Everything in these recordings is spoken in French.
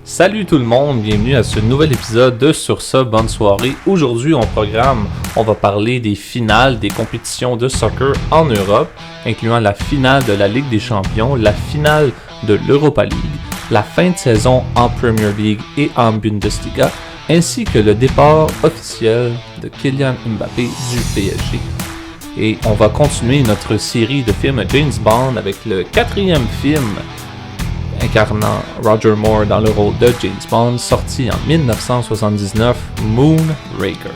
Salut tout le monde, bienvenue à ce nouvel épisode de Sur ça, bonne soirée. Aujourd'hui, on va parler des finales des compétitions de soccer en Europe, incluant la finale de la Ligue des Champions, la finale de l'Europa League, la fin de saison en Premier League et en Bundesliga, ainsi que le départ officiel de Kylian Mbappé du PSG. Et on va continuer notre série de films James Bond avec le 4e film incarnant Roger Moore dans le rôle de James Bond, sorti en 1979, Moonraker.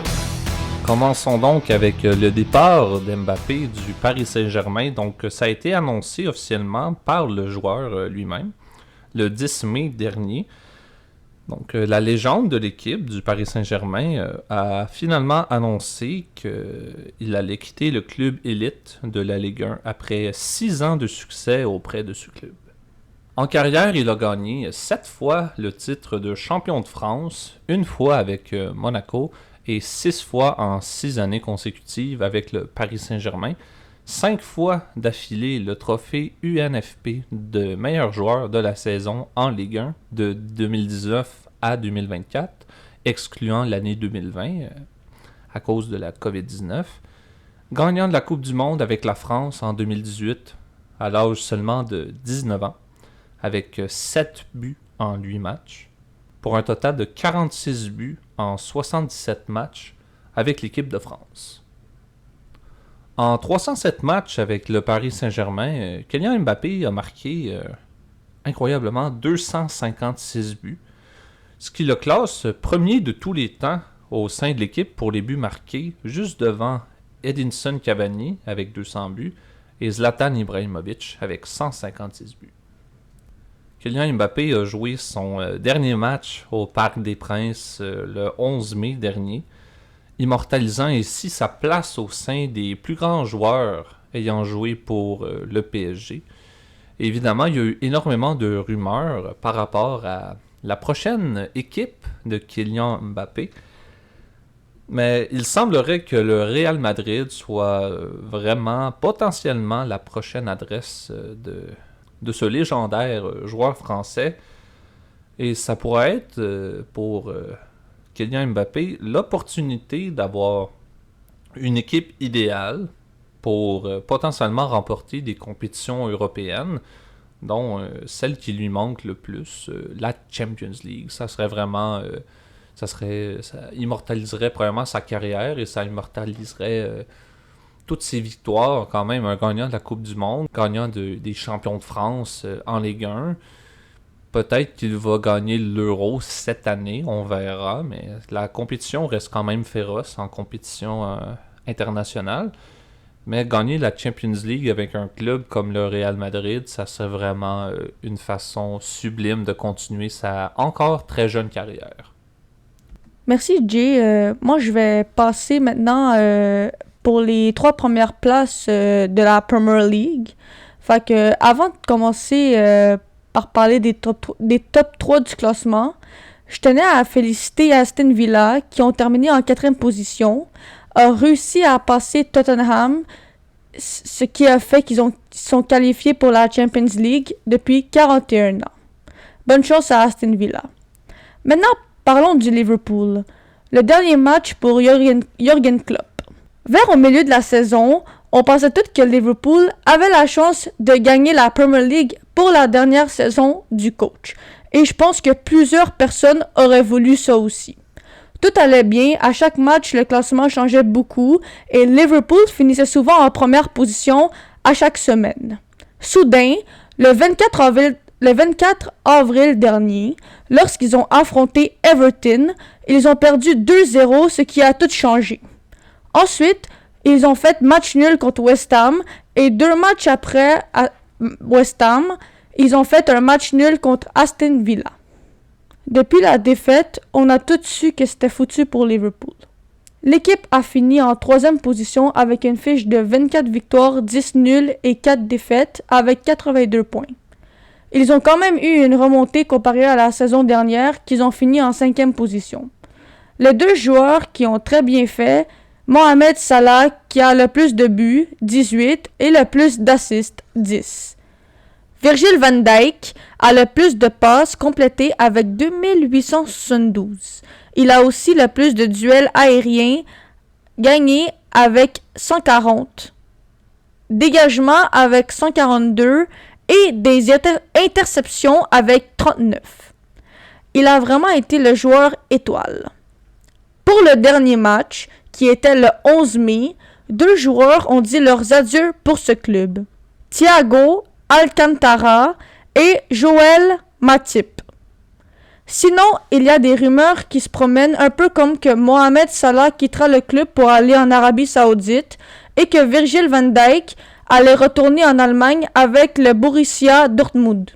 Commençons donc avec le départ d'Mbappé du Paris Saint-Germain. Donc, ça a été annoncé officiellement par le joueur lui-même le 10 mai dernier. Donc, la légende de l'équipe du Paris Saint-Germain a finalement annoncé qu'il allait quitter le club élite de la Ligue 1 après 6 ans de succès auprès de ce club. En carrière, il a gagné 7 fois le titre de champion de France, une fois avec Monaco et 6 fois en 6 années consécutives avec le Paris Saint-Germain, 5 fois d'affilée le trophée UNFP de meilleur joueur de la saison en Ligue 1 de 2019 à 2024, excluant l'année 2020 à cause de la COVID-19, gagnant de la Coupe du Monde avec la France en 2018 à l'âge seulement de 19 ans, avec 7 buts en 8 matchs, pour un total de 46 buts en 77 matchs avec l'équipe de France. En 307 matchs avec le Paris Saint-Germain, Kylian Mbappé a marqué incroyablement 256 buts, ce qui le classe premier de tous les temps au sein de l'équipe pour les buts marqués, juste devant Edinson Cavani avec 200 buts et Zlatan Ibrahimovic avec 156 buts. Kylian Mbappé a joué son dernier match au Parc des Princes le 11 mai dernier, immortalisant ainsi sa place au sein des plus grands joueurs ayant joué pour le PSG. Évidemment, il y a eu énormément de rumeurs par rapport à la prochaine équipe de Kylian Mbappé, mais il semblerait que le Real Madrid soit vraiment potentiellement la prochaine adresse de ce légendaire joueur français. Et ça pourrait être pour Kylian Mbappé l'opportunité d'avoir une équipe idéale pour potentiellement remporter des compétitions européennes, dont celle qui lui manque le plus, la Champions League. Ça serait vraiment... ça immortaliserait probablement sa carrière et ça immortaliserait toutes ses victoires, quand même, un gagnant de la Coupe du Monde, gagnant des champions de France en Ligue 1. Peut-être qu'il va gagner l'Euro cette année, on verra, mais la compétition reste quand même féroce en compétition internationale. Mais gagner la Champions League avec un club comme le Real Madrid, ça serait vraiment une façon sublime de continuer sa encore très jeune carrière. Merci Jay. Moi je vais passer maintenant pour les 3 premières places de la Premier League. Fait que avant de commencer par parler des top 3 du classement, je tenais à féliciter Aston Villa qui ont terminé en 4e position, a réussi à passer Tottenham, ce qui a fait qu'ils sont qualifiés pour la Champions League depuis 41 ans. Bonne chance à Aston Villa. Maintenant, parlons du Liverpool. Le dernier match pour Jürgen Klopp. Vers au milieu de la saison, on pensait tous que Liverpool avait la chance de gagner la Premier League pour la dernière saison du coach. Et je pense que plusieurs personnes auraient voulu ça aussi. Tout allait bien, à chaque match le classement changeait beaucoup et Liverpool finissait souvent en première position à chaque semaine. Soudain, le 24 avril dernier, lorsqu'ils ont affronté Everton, ils ont perdu 2-0, ce qui a tout changé. Ensuite, ils ont fait match nul contre West Ham et 2 matchs après West Ham, ils ont fait un match nul contre Aston Villa. Depuis la défaite, on a tous su que c'était foutu pour Liverpool. L'équipe a fini en 3e position avec une fiche de 24 victoires, 10 nuls et 4 défaites avec 82 points. Ils ont quand même eu une remontée comparée à la saison dernière qu'ils ont fini en 5e position. Les 2 joueurs qui ont très bien fait, Mohamed Salah qui a le plus de buts, 18, et le plus d'assists, 10. Virgil van Dijk a le plus de passes complétées avec 2872. Il a aussi le plus de duels aériens gagnés avec 140. Dégagement avec 142 et des interceptions avec 39. Il a vraiment été le joueur étoile. Pour le dernier match, qui était le 11 mai, 2 joueurs ont dit leurs adieux pour ce club. Thiago Alcantara et Joel Matip. Sinon, il y a des rumeurs qui se promènent un peu comme que Mohamed Salah quittera le club pour aller en Arabie Saoudite et que Virgil van Dijk allait retourner en Allemagne avec le Borussia Dortmund.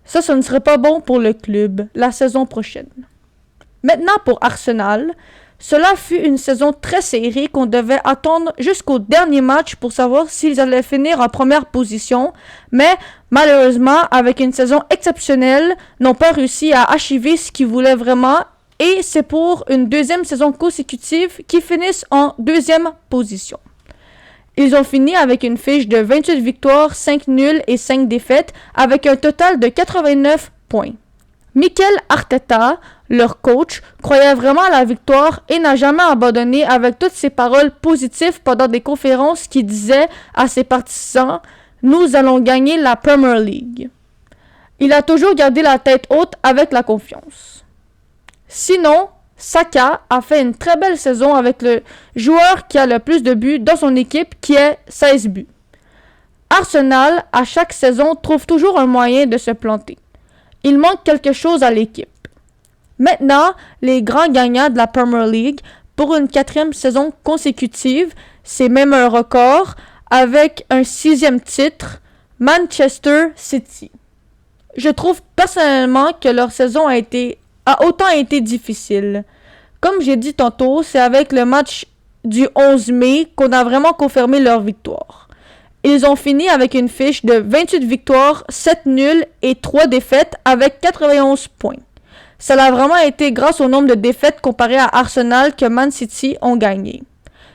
Ça, ce ne serait pas bon pour le club la saison prochaine. Maintenant pour Arsenal, cela fut une saison très serrée qu'on devait attendre jusqu'au dernier match pour savoir s'ils allaient finir en première position, mais malheureusement, avec une saison exceptionnelle, n'ont pas réussi à achever ce qu'ils voulaient vraiment et c'est pour une deuxième saison consécutive qu'ils finissent en deuxième position. Ils ont fini avec une fiche de 28 victoires, 5 nuls et 5 défaites avec un total de 89 points. Mikel Arteta, leur coach, croyait vraiment à la victoire et n'a jamais abandonné avec toutes ses paroles positives pendant des conférences qui disaient à ses partisans « Nous allons gagner la Premier League ». Il a toujours gardé la tête haute avec la confiance. Sinon, Saka a fait une très belle saison avec le joueur qui a le plus de buts dans son équipe qui est 16 buts. Arsenal, à chaque saison, trouve toujours un moyen de se planter. Il manque quelque chose à l'équipe. Maintenant, les grands gagnants de la Premier League, pour une 4e saison consécutive, c'est même un record, avec un 6e titre, Manchester City. Je trouve personnellement que leur saison a autant été difficile. Comme j'ai dit tantôt, c'est avec le match du 11 mai qu'on a vraiment confirmé leur victoire. Ils ont fini avec une fiche de 28 victoires, 7 nuls et 3 défaites avec 91 points. Ça a vraiment été grâce au nombre de défaites comparé à Arsenal que Man City ont gagné.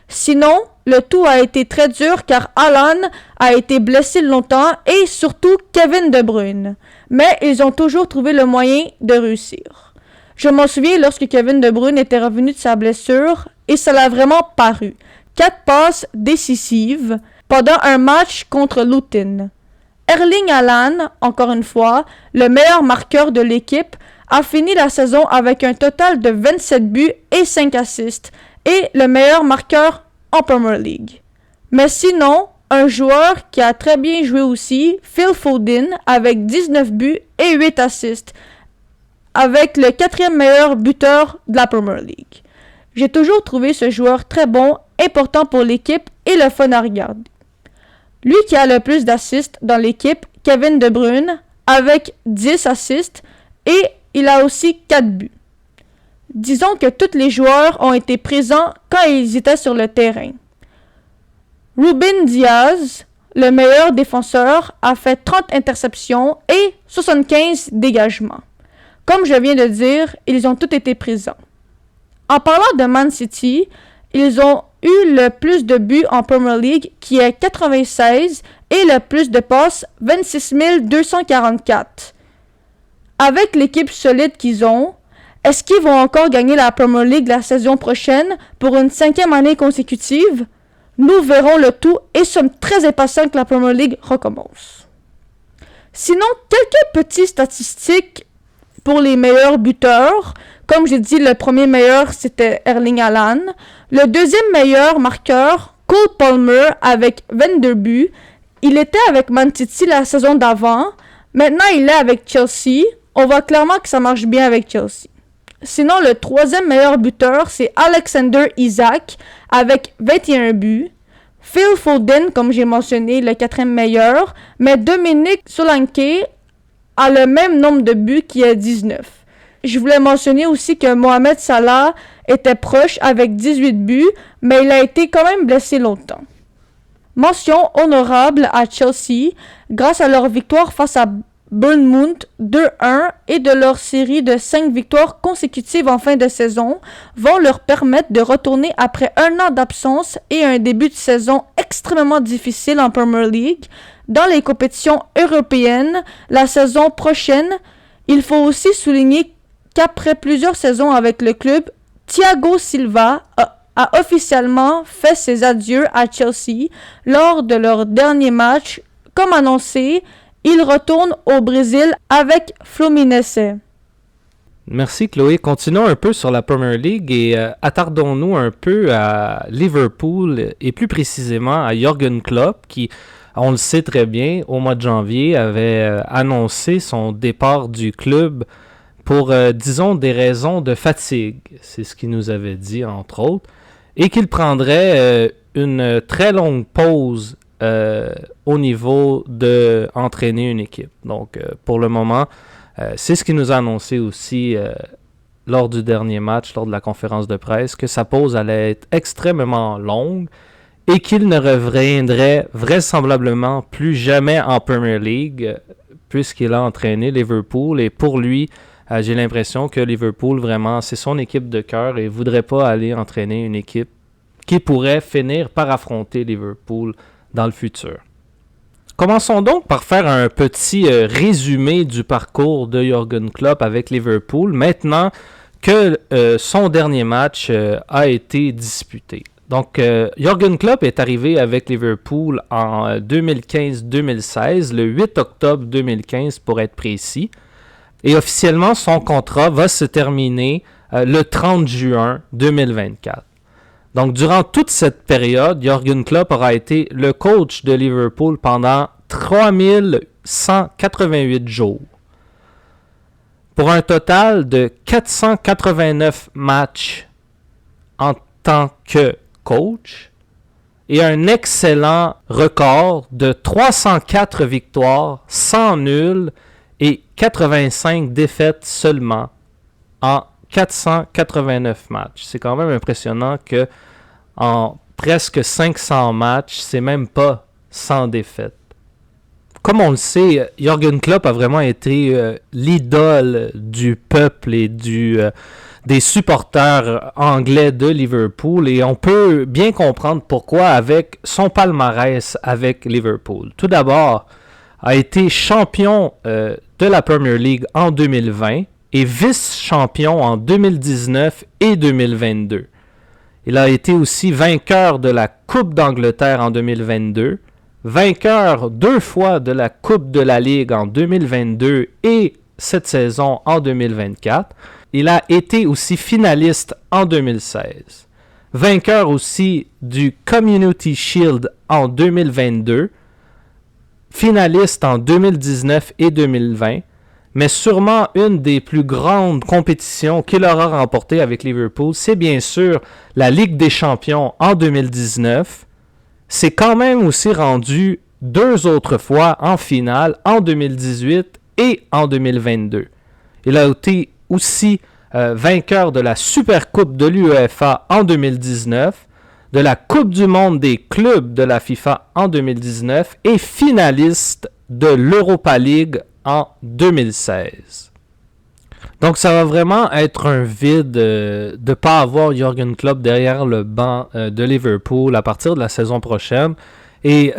Sinon, le tout a été très dur car Haaland a été blessé longtemps et surtout Kevin De Bruyne. Mais ils ont toujours trouvé le moyen de réussir. Je m'en souviens lorsque Kevin De Bruyne était revenu de sa blessure et ça l'a vraiment paru. 4 passes décisives pendant un match contre Luton. Erling Haaland, encore une fois, le meilleur marqueur de l'équipe, a fini la saison avec un total de 27 buts et 5 assists et le meilleur marqueur en Premier League. Mais sinon, un joueur qui a très bien joué aussi, Phil Foden, avec 19 buts et 8 assists, avec le 4e meilleur buteur de la Premier League. J'ai toujours trouvé ce joueur très bon, important pour l'équipe et le fun à regarder. Lui qui a le plus d'assists dans l'équipe, Kevin De Bruyne, avec 10 assists et il a aussi 4 buts. Disons que tous les joueurs ont été présents quand ils étaient sur le terrain. Ruben Diaz, le meilleur défenseur, a fait 30 interceptions et 75 dégagements. Comme je viens de dire, ils ont tous été présents. En parlant de Man City, ils ont eu le plus de buts en Premier League qui est 96 et le plus de passes 26 244. Avec l'équipe solide qu'ils ont, est-ce qu'ils vont encore gagner la Premier League la saison prochaine pour une 5e année consécutive? Nous verrons le tout et sommes très impatients que la Premier League recommence. Sinon, quelques petites statistiques pour les meilleurs buteurs. Comme j'ai dit, le premier meilleur, c'était Erling Haaland. Le deuxième meilleur marqueur, Cole Palmer, avec 22 buts. Il était avec Man City la saison d'avant. Maintenant, il est avec Chelsea. On voit clairement que ça marche bien avec Chelsea. Sinon, le troisième meilleur buteur, c'est Alexander Isak, avec 21 buts. Phil Foden, comme j'ai mentionné, le 4e meilleur. Mais Dominic Solanke a le même nombre de buts qui est 19. Je voulais mentionner aussi que Mohamed Salah était proche avec 18 buts, mais il a été quand même blessé longtemps. Mention honorable à Chelsea, grâce à leur victoire face à Bournemouth 2-1 et de leur série de 5 victoires consécutives en fin de saison, vont leur permettre de retourner après un an d'absence et un début de saison extrêmement difficile en Premier League, dans les compétitions européennes la saison prochaine. Il faut aussi souligner qu'après plusieurs saisons avec le club, Thiago Silva a officiellement fait ses adieux à Chelsea lors de leur dernier match. Comme annoncé, il retourne au Brésil avec Fluminense. Merci Chloé. Continuons un peu sur la Premier League et attardons-nous un peu à Liverpool et plus précisément à Jürgen Klopp qui, on le sait très bien, au mois de janvier avait annoncé son départ du club pour, disons, des raisons de fatigue. C'est ce qu'il nous avait dit, entre autres. Et qu'il prendrait une très longue pause au niveau d'entraîner une équipe. Donc, pour le moment, c'est ce qu'il nous a annoncé aussi lors du dernier match, lors de la conférence de presse, que sa pause allait être extrêmement longue et qu'il ne reviendrait vraisemblablement plus jamais en Premier League puisqu'il a entraîné Liverpool. Et pour lui, j'ai l'impression que Liverpool, vraiment, c'est son équipe de cœur et ne voudrait pas aller entraîner une équipe qui pourrait finir par affronter Liverpool dans le futur. Commençons donc par faire un petit résumé du parcours de Jürgen Klopp avec Liverpool, maintenant que son dernier match a été disputé. Donc, Jürgen Klopp est arrivé avec Liverpool en 2015-2016, le 8 octobre 2015 pour être précis. Et officiellement, son contrat va se terminer le 30 juin 2024. Donc, durant toute cette période, Jürgen Klopp aura été le coach de Liverpool pendant 3188 jours. Pour un total de 489 matchs en tant que coach et un excellent record de 304 victoires, 100 nuls et 85 défaites seulement en 489 matchs. C'est quand même impressionnant que en presque 500 matchs, c'est même pas 100 défaites. Comme on le sait, Jürgen Klopp a vraiment été l'idole du peuple et des supporters anglais de Liverpool et on peut bien comprendre pourquoi avec son palmarès avec Liverpool. Tout d'abord, a été champion de la Premier League en 2020 et vice-champion en 2019 et 2022. Il a été aussi vainqueur de la Coupe d'Angleterre en 2022, vainqueur 2 fois de la Coupe de la Ligue en 2022 et cette saison en 2024. Il a été aussi finaliste en 2016, vainqueur aussi du Community Shield en 2022, finaliste en 2019 et 2020, mais sûrement une des plus grandes compétitions qu'il aura remportées avec Liverpool, c'est bien sûr la Ligue des Champions en 2019. C'est quand même aussi rendu 2 autres fois en finale en 2018 et en 2022. Il a été aussi vainqueur de la Supercoupe de l'UEFA en 2019, de la Coupe du monde des clubs de la FIFA en 2019 et finaliste de l'Europa League en 2016. Donc ça va vraiment être un vide de ne pas avoir Jürgen Klopp derrière le banc de Liverpool à partir de la saison prochaine. Et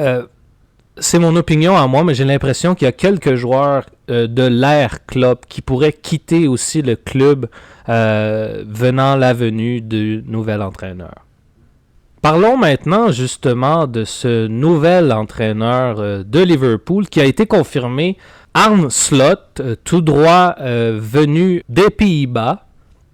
c'est mon opinion à moi, mais j'ai l'impression qu'il y a quelques joueurs de l'ère Klopp qui pourraient quitter aussi le club venant la venue du nouvel entraîneur. Parlons maintenant justement de ce nouvel entraîneur de Liverpool qui a été confirmé, Arne Slot, tout droit venu des Pays-Bas.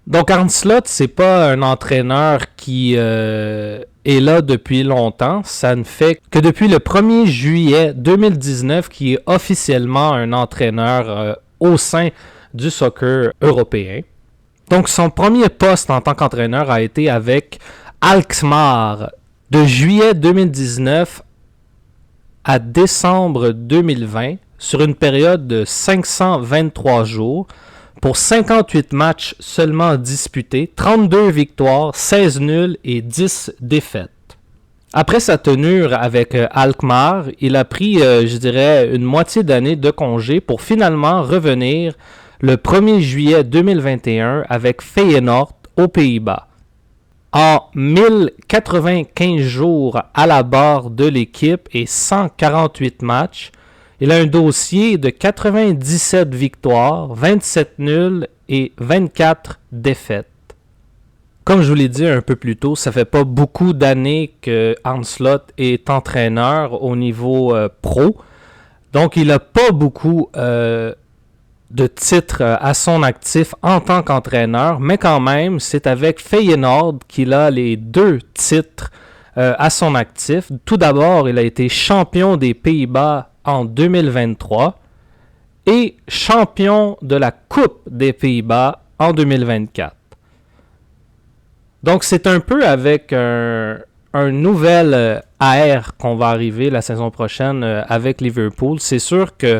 Donc Arne Slot, c'est pas un entraîneur qui est là depuis longtemps. Ça ne fait que depuis le 1er juillet 2019 qu'il est officiellement un entraîneur au sein du soccer européen. Donc son premier poste en tant qu'entraîneur a été avec Alkmaar de juillet 2019 à décembre 2020 sur une période de 523 jours pour 58 matchs seulement disputés, 32 victoires, 16 nuls et 10 défaites. Après sa tenure avec Alkmaar, il a pris, je dirais, une moitié d'année de congé pour finalement revenir le 1er juillet 2021 avec Feyenoord aux Pays-Bas. En 1095 jours à la barre de l'équipe et 148 matchs, il a un dossier de 97 victoires, 27 nuls et 24 défaites. Comme je vous l'ai dit un peu plus tôt, ça fait pas beaucoup d'années que Arne Slot est entraîneur au niveau pro. Donc, il n'a pas beaucoup de titres à son actif en tant qu'entraîneur, mais quand même, c'est avec Feyenoord qu'il a les 2 titres à son actif. Tout d'abord, il a été champion des Pays-Bas en 2023 et champion de la Coupe des Pays-Bas en 2024. Donc, c'est un peu avec un nouvel air qu'on va arriver la saison prochaine avec Liverpool. C'est sûr que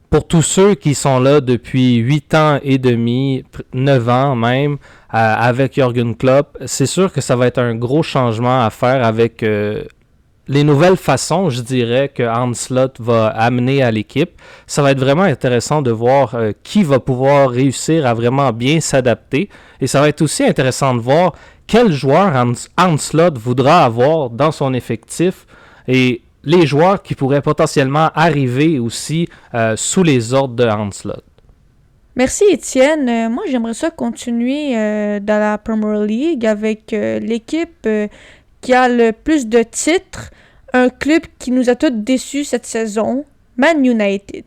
pour tous ceux qui sont là depuis 8 ans et demi, 9 ans même, avec Jürgen Klopp, c'est sûr que ça va être un gros changement à faire avec les nouvelles façons, je dirais, que Arne Slot va amener à l'équipe. Ça va être vraiment intéressant de voir qui va pouvoir réussir à vraiment bien s'adapter. Et ça va être aussi intéressant de voir quel joueur Arne Slot voudra avoir dans son effectif et les joueurs qui pourraient potentiellement arriver aussi sous les ordres de Arne Slot. Merci Étienne. Moi, j'aimerais ça continuer dans la Premier League avec l'équipe qui a le plus de titres, un club qui nous a tous déçus cette saison, Man United.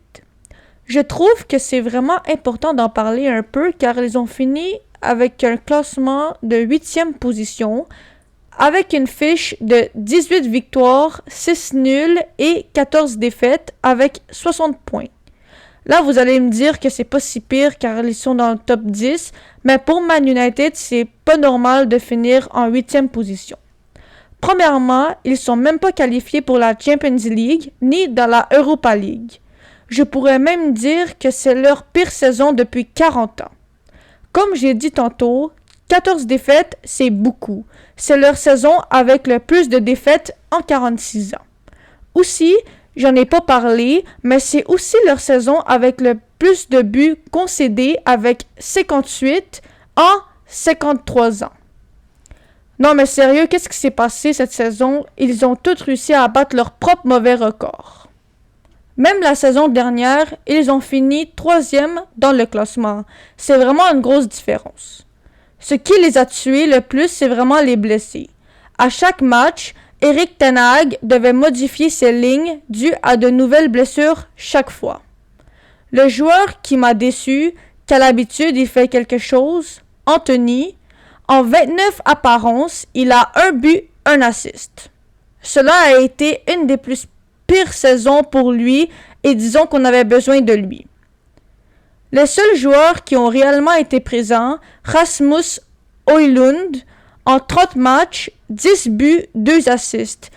Je trouve que c'est vraiment important d'en parler un peu car ils ont fini avec un classement de 8e position avec une fiche de 18 victoires, 6 nuls et 14 défaites avec 60 points. Là, vous allez me dire que c'est pas si pire car ils sont dans le top 10, mais pour Man United, c'est pas normal de finir en 8e position. Premièrement, ils sont même pas qualifiés pour la Champions League ni dans la Europa League. Je pourrais même dire que c'est leur pire saison depuis 40 ans. Comme j'ai dit tantôt, 14 défaites, c'est beaucoup. C'est leur saison avec le plus de défaites en 46 ans. Aussi, j'en ai pas parlé, mais c'est aussi leur saison avec le plus de buts concédés avec 58 en 53 ans. Non mais sérieux, qu'est-ce qui s'est passé cette saison? Ils ont tous réussi à abattre leur propre mauvais record. Même la saison dernière, ils ont fini 3e dans le classement. C'est vraiment une grosse différence. Ce qui les a tués le plus, c'est vraiment les blessés. À chaque match, Erik ten Hag devait modifier ses lignes dues à de nouvelles blessures chaque fois. Le joueur qui m'a déçu, qu'à l'habitude il fait quelque chose, Anthony, en 29 apparences, il a 1 but, 1 assist. Cela a été une des plus pires saisons pour lui et disons qu'on avait besoin de lui. Les seuls joueurs qui ont réellement été présents, Rasmus Højlund, en 30 matchs, 10 buts, 2 assists.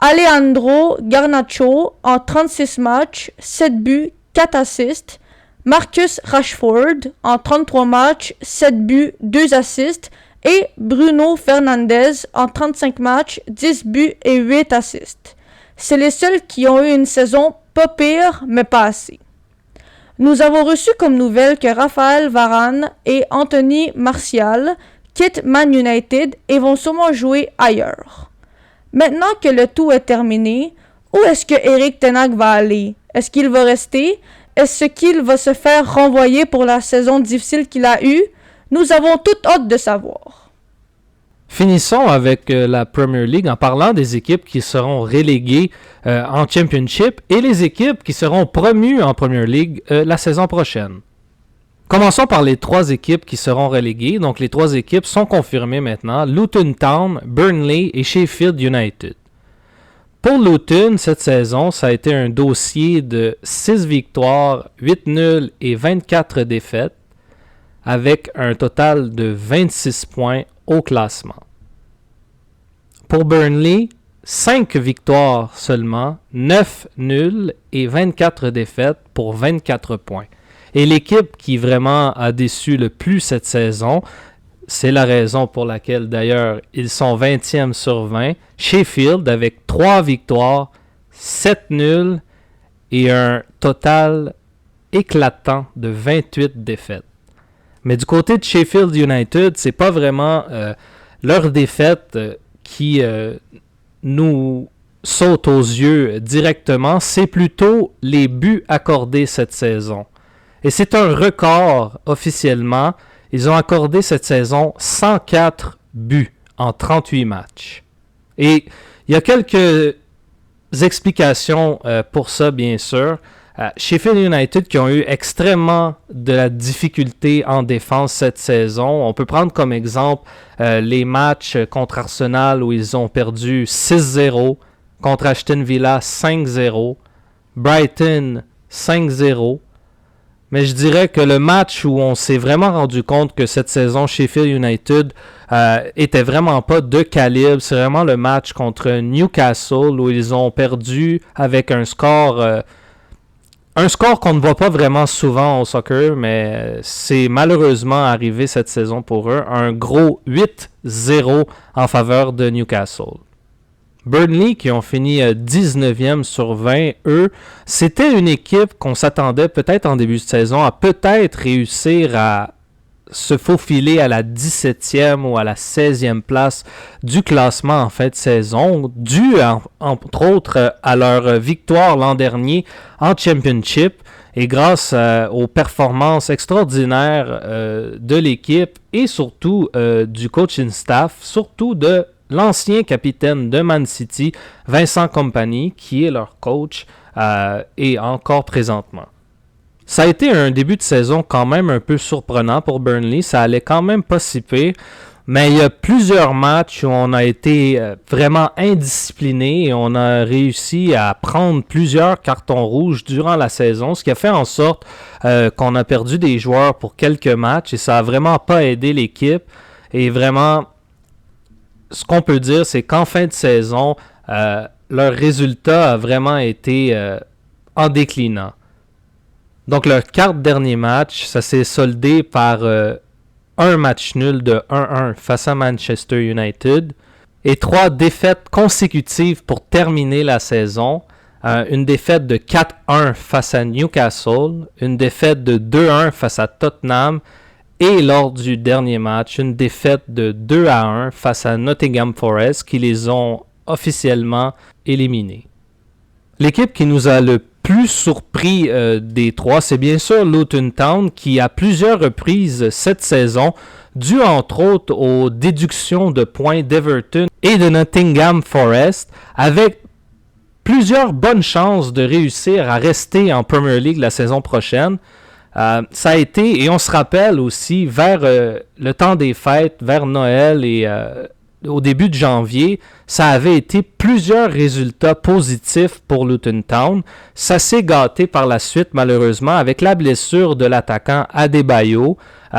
Alejandro Garnacho, en 36 matchs, 7 buts, 4 assists. Marcus Rashford, en 33 matchs, 7 buts, 2 assists. Et Bruno Fernandes, en 35 matchs, 10 buts et 8 assists. C'est les seuls qui ont eu une saison pas pire, mais pas assez. Nous avons reçu comme nouvelle que Raphaël Varane et Anthony Martial quittent Man United et vont sûrement jouer ailleurs. Maintenant que le tout est terminé, où est-ce que Erik ten Hag va aller? Est-ce qu'il va rester? Est-ce qu'il va se faire renvoyer pour la saison difficile qu'il a eue? Nous avons toute hâte de savoir. Finissons avec la Premier League en parlant des équipes qui seront reléguées en Championship et les équipes qui seront promues en Premier League la saison prochaine. Commençons par les 3 équipes qui seront reléguées. Donc les 3 équipes sont confirmées maintenant. Luton Town, Burnley et Sheffield United. Pour Luton, cette saison, ça a été un dossier de 6 victoires, 8 nuls et 24 défaites avec un total de 26 points au classement. Pour Burnley, 5 victoires seulement, 9 nuls et 24 défaites pour 24 points. Et l'équipe qui vraiment a déçu le plus cette saison, c'est la raison pour laquelle d'ailleurs ils sont 20e sur 20, Sheffield avec 3 victoires, 7 nuls et un total éclatant de 28 défaites. Mais du côté de Sheffield United, c'est pas vraiment leur défaite qui nous saute aux yeux directement, c'est plutôt les buts accordés cette saison. Et c'est un record officiellement. Ils ont accordé cette saison 104 buts en 38 matchs. Et il y a quelques explications pour ça, bien sûr. Sheffield United qui ont eu extrêmement de la difficulté en défense cette saison. On peut prendre comme exemple les matchs contre Arsenal où ils ont perdu 6-0, contre Aston Villa 5-0, Brighton 5-0. Mais je dirais que le match où on s'est vraiment rendu compte que cette saison Sheffield United était vraiment pas de calibre, c'est vraiment le match contre Newcastle où ils ont perdu avec un score qu'on ne voit pas vraiment souvent au soccer, mais c'est malheureusement arrivé cette saison pour eux. Un gros 8-0 en faveur de Newcastle. Burnley, qui ont fini 19e sur 20, eux, c'était une équipe qu'on s'attendait peut-être en début de saison à peut-être réussir à se faufiler à la 17e ou à la 16e place du classement en fin de saison, dû entre autres à leur victoire l'an dernier en Championship et grâce aux performances extraordinaires de l'équipe et surtout du coaching staff, surtout de l'ancien capitaine de Man City, Vincent Kompany, qui est leur coach et encore présentement. Ça a été un début de saison quand même un peu surprenant pour Burnley. Ça allait quand même pas si pire. Mais il y a plusieurs matchs où on a été vraiment indiscipliné et on a réussi à prendre plusieurs cartons rouges durant la saison, ce qui a fait en sorte qu'on a perdu des joueurs pour quelques matchs et ça a vraiment pas aidé l'équipe. Et vraiment, ce qu'on peut dire, c'est qu'en fin de saison, leur résultat a vraiment été en déclinant. Donc, leurs 4 derniers matchs, ça s'est soldé par un match nul de 1-1 face à Manchester United et 3 défaites consécutives pour terminer la saison. Une défaite de 4-1 face à Newcastle, une défaite de 2-1 face à Tottenham et lors du dernier match, une défaite de 2-1 face à Nottingham Forest qui les ont officiellement éliminés. L'équipe qui nous a le plus surpris des 3, c'est bien sûr Luton Town qui à plusieurs reprises cette saison, dû entre autres aux déductions de points d'Everton et de Nottingham Forest, avec plusieurs bonnes chances de réussir à rester en Premier League la saison prochaine. Ça a été, et on se rappelle aussi, vers le temps des fêtes, vers Noël et au début de janvier, ça avait été plusieurs résultats positifs pour Luton Town. Ça s'est gâté par la suite, malheureusement, avec la blessure de l'attaquant Adebayo.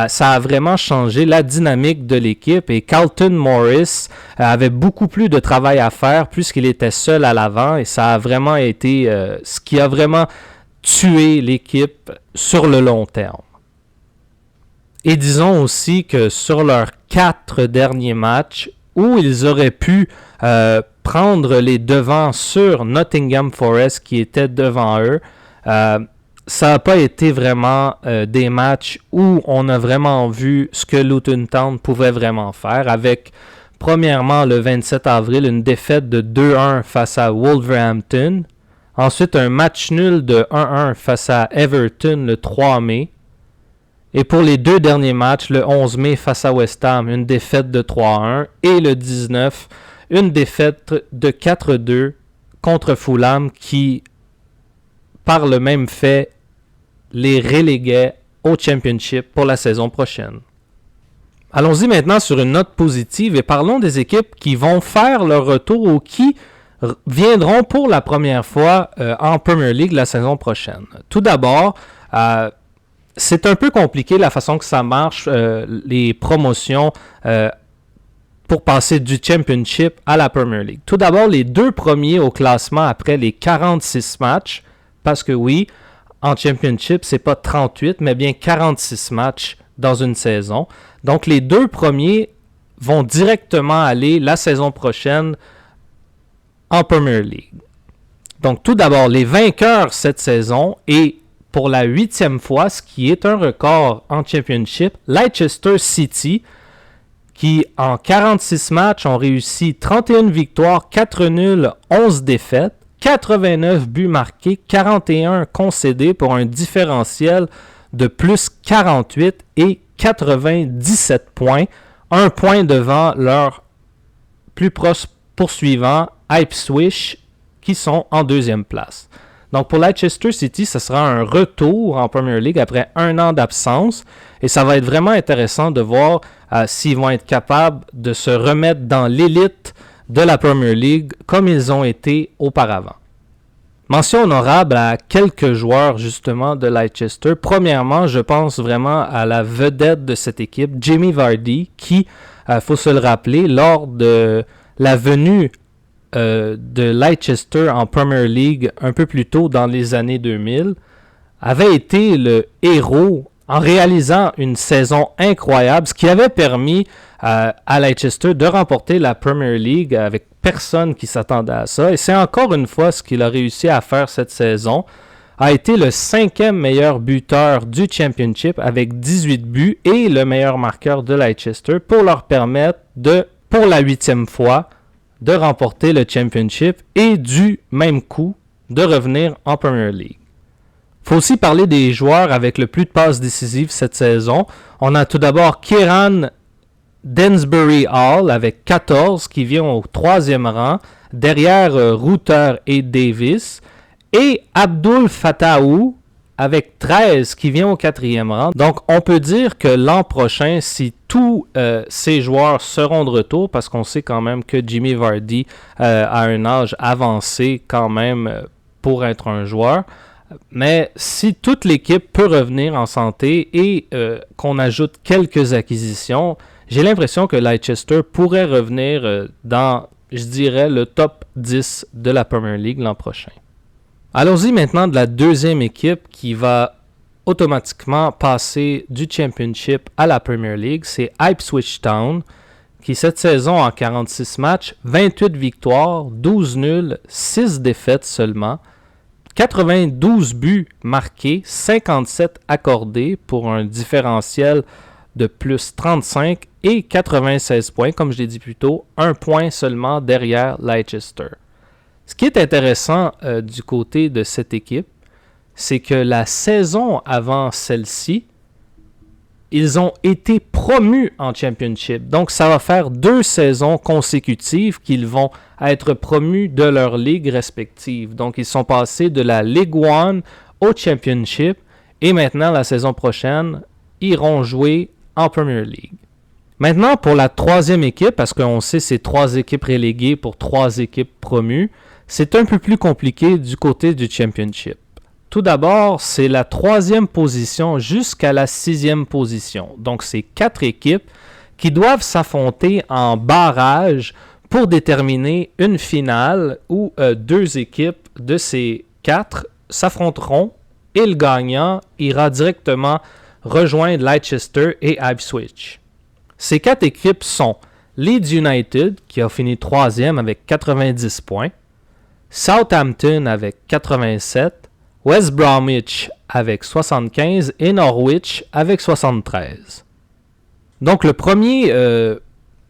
Ça a vraiment changé la dynamique de l'équipe et Carlton Morris avait beaucoup plus de travail à faire puisqu'il était seul à l'avant et ça a vraiment été ce qui a vraiment tué l'équipe sur le long terme. Et disons aussi que sur leurs 4 derniers matchs, où ils auraient pu prendre les devants sur Nottingham Forest qui était devant eux. Ça n'a pas été vraiment des matchs où on a vraiment vu ce que Luton Town pouvait vraiment faire avec, premièrement, le 27 avril, une défaite de 2-1 face à Wolverhampton. Ensuite, un match nul de 1-1 face à Everton le 3 mai. Et pour les 2 derniers matchs, le 11 mai face à West Ham, une défaite de 3-1. Et le 19, une défaite de 4-2 contre Fulham qui, par le même fait, les reléguait au Championship pour la saison prochaine. Allons-y maintenant sur une note positive et parlons des équipes qui vont faire leur retour ou qui viendront pour la première fois en Premier League la saison prochaine. Tout d'abord, c'est un peu compliqué la façon que ça marche, les promotions pour passer du Championship à la Premier League. Tout d'abord, les 2 premiers au classement après les 46 matchs, parce que oui, en Championship, c'est pas 38, mais bien 46 matchs dans une saison. Donc, les 2 premiers vont directement aller la saison prochaine en Premier League. Donc, tout d'abord, les vainqueurs cette saison et pour la 8e fois, ce qui est un record en Championship, Leicester City, qui, en 46 matchs, ont réussi 31 victoires, 4 nuls, 11 défaites, 89 buts marqués, 41 concédés pour un différentiel de plus 48 et 97 points, un point devant leur plus proche poursuivant, Ipswich, qui sont en deuxième place. Donc pour Leicester City, ce sera un retour en Premier League après un an d'absence et ça va être vraiment intéressant de voir s'ils vont être capables de se remettre dans l'élite de la Premier League comme ils ont été auparavant. Mention honorable à quelques joueurs justement de Leicester. Premièrement, je pense vraiment à la vedette de cette équipe, Jamie Vardy, qui, faut se le rappeler, lors de la venue de Leicester en Premier League un peu plus tôt dans les années 2000, avait été le héros en réalisant une saison incroyable, ce qui avait permis à Leicester de remporter la Premier League avec personne qui s'attendait à ça. Et c'est encore une fois ce qu'il a réussi à faire cette saison. A été le 5e meilleur buteur du Championship avec 18 buts et le meilleur marqueur de Leicester pour leur permettre de, pour la 8e fois, de remporter le Championship et du même coup de revenir en Premier League. Il faut aussi parler des joueurs avec le plus de passes décisives cette saison. On a tout d'abord Kieran Densbury Hall avec 14 qui vient au 3e rang, derrière Rutter et Davis, et Abdul Fattah avec 13 qui vient au 4e rang. Donc on peut dire que l'an prochain, si tous ces joueurs seront de retour, parce qu'on sait quand même que Jamie Vardy a un âge avancé quand même pour être un joueur, mais si toute l'équipe peut revenir en santé et qu'on ajoute quelques acquisitions, j'ai l'impression que Leicester pourrait revenir dans, je dirais, le top 10 de la Premier League l'an prochain. Allons-y maintenant de la deuxième équipe qui va automatiquement passer du Championship à la Premier League. C'est Ipswich Town, qui cette saison en 46 matchs, 28 victoires, 12 nuls, 6 défaites seulement, 92 buts marqués, 57 accordés pour un différentiel de plus 35 et 96 points, comme je l'ai dit plus tôt, un point seulement derrière Leicester. Ce qui est intéressant du côté de cette équipe, c'est que la saison avant celle-ci, ils ont été promus en Championship. Donc ça va faire 2 saisons consécutives qu'ils vont être promus de leur ligue respective. Donc ils sont passés de la Ligue 1 au Championship et maintenant la saison prochaine, iront jouer en Premier League. Maintenant, pour la troisième équipe, parce qu'on sait c'est 3 équipes reléguées pour 3 équipes promues, c'est un peu plus compliqué du côté du Championship. Tout d'abord, c'est la 3e position jusqu'à la 6e position. Donc, c'est 4 équipes qui doivent s'affronter en barrage pour déterminer une finale où 2 équipes de ces 4 s'affronteront et le gagnant ira directement rejoindre Leicester et Ipswich. Ces 4 équipes sont Leeds United, qui a fini 3e avec 90 points, Southampton avec 87, West Bromwich avec 75 et Norwich avec 73. Donc le premier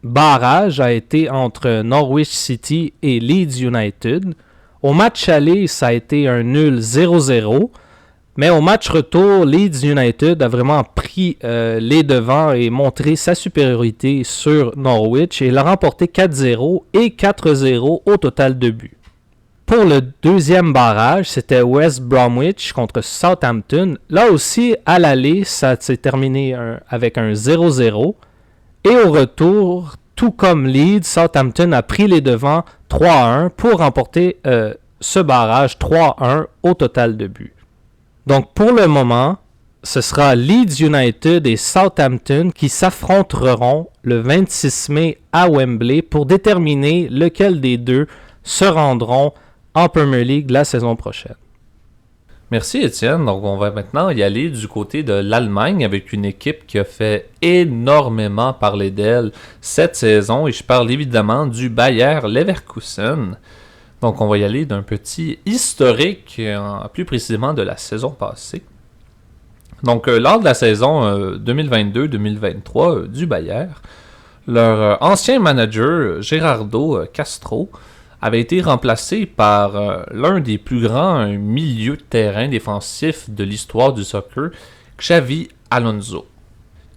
barrage a été entre Norwich City et Leeds United. Au match aller, ça a été un nul 0-0. Mais au match retour, Leeds United a vraiment pris les devants et montré sa supériorité sur Norwich et l'a remporté 4-0 et 4-0 au total de buts. Pour le deuxième barrage, c'était West Bromwich contre Southampton. Là aussi, à l'aller, ça s'est terminé avec un 0-0. Et au retour, tout comme Leeds, Southampton a pris les devants 3-1 pour remporter ce barrage 3-1 au total de buts. Donc pour le moment, ce sera Leeds United et Southampton qui s'affronteront le 26 mai à Wembley pour déterminer lequel des deux se rendront en Premier League la saison prochaine. Merci Étienne. Donc on va maintenant y aller du côté de l'Allemagne avec une équipe qui a fait énormément parler d'elle cette saison et je parle évidemment du Bayer Leverkusen. Donc on va y aller d'un petit historique, plus précisément de la saison passée. Donc lors de la saison 2022-2023 du Bayer, Leur ancien manager, Gerardo Castro, avait été remplacé par l'un des plus grands milieux de terrain défensifs de l'histoire du soccer, Xavi Alonso,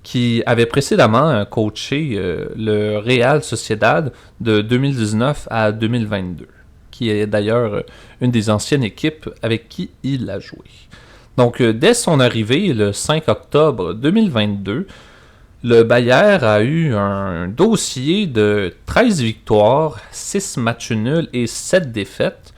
qui avait précédemment coaché le Real Sociedad de 2019 à 2022, qui est d'ailleurs une des anciennes équipes avec qui il a joué. Donc, dès son arrivée le 5 octobre 2022, le Bayern a eu un dossier de 13 victoires, 6 matchs nuls et 7 défaites.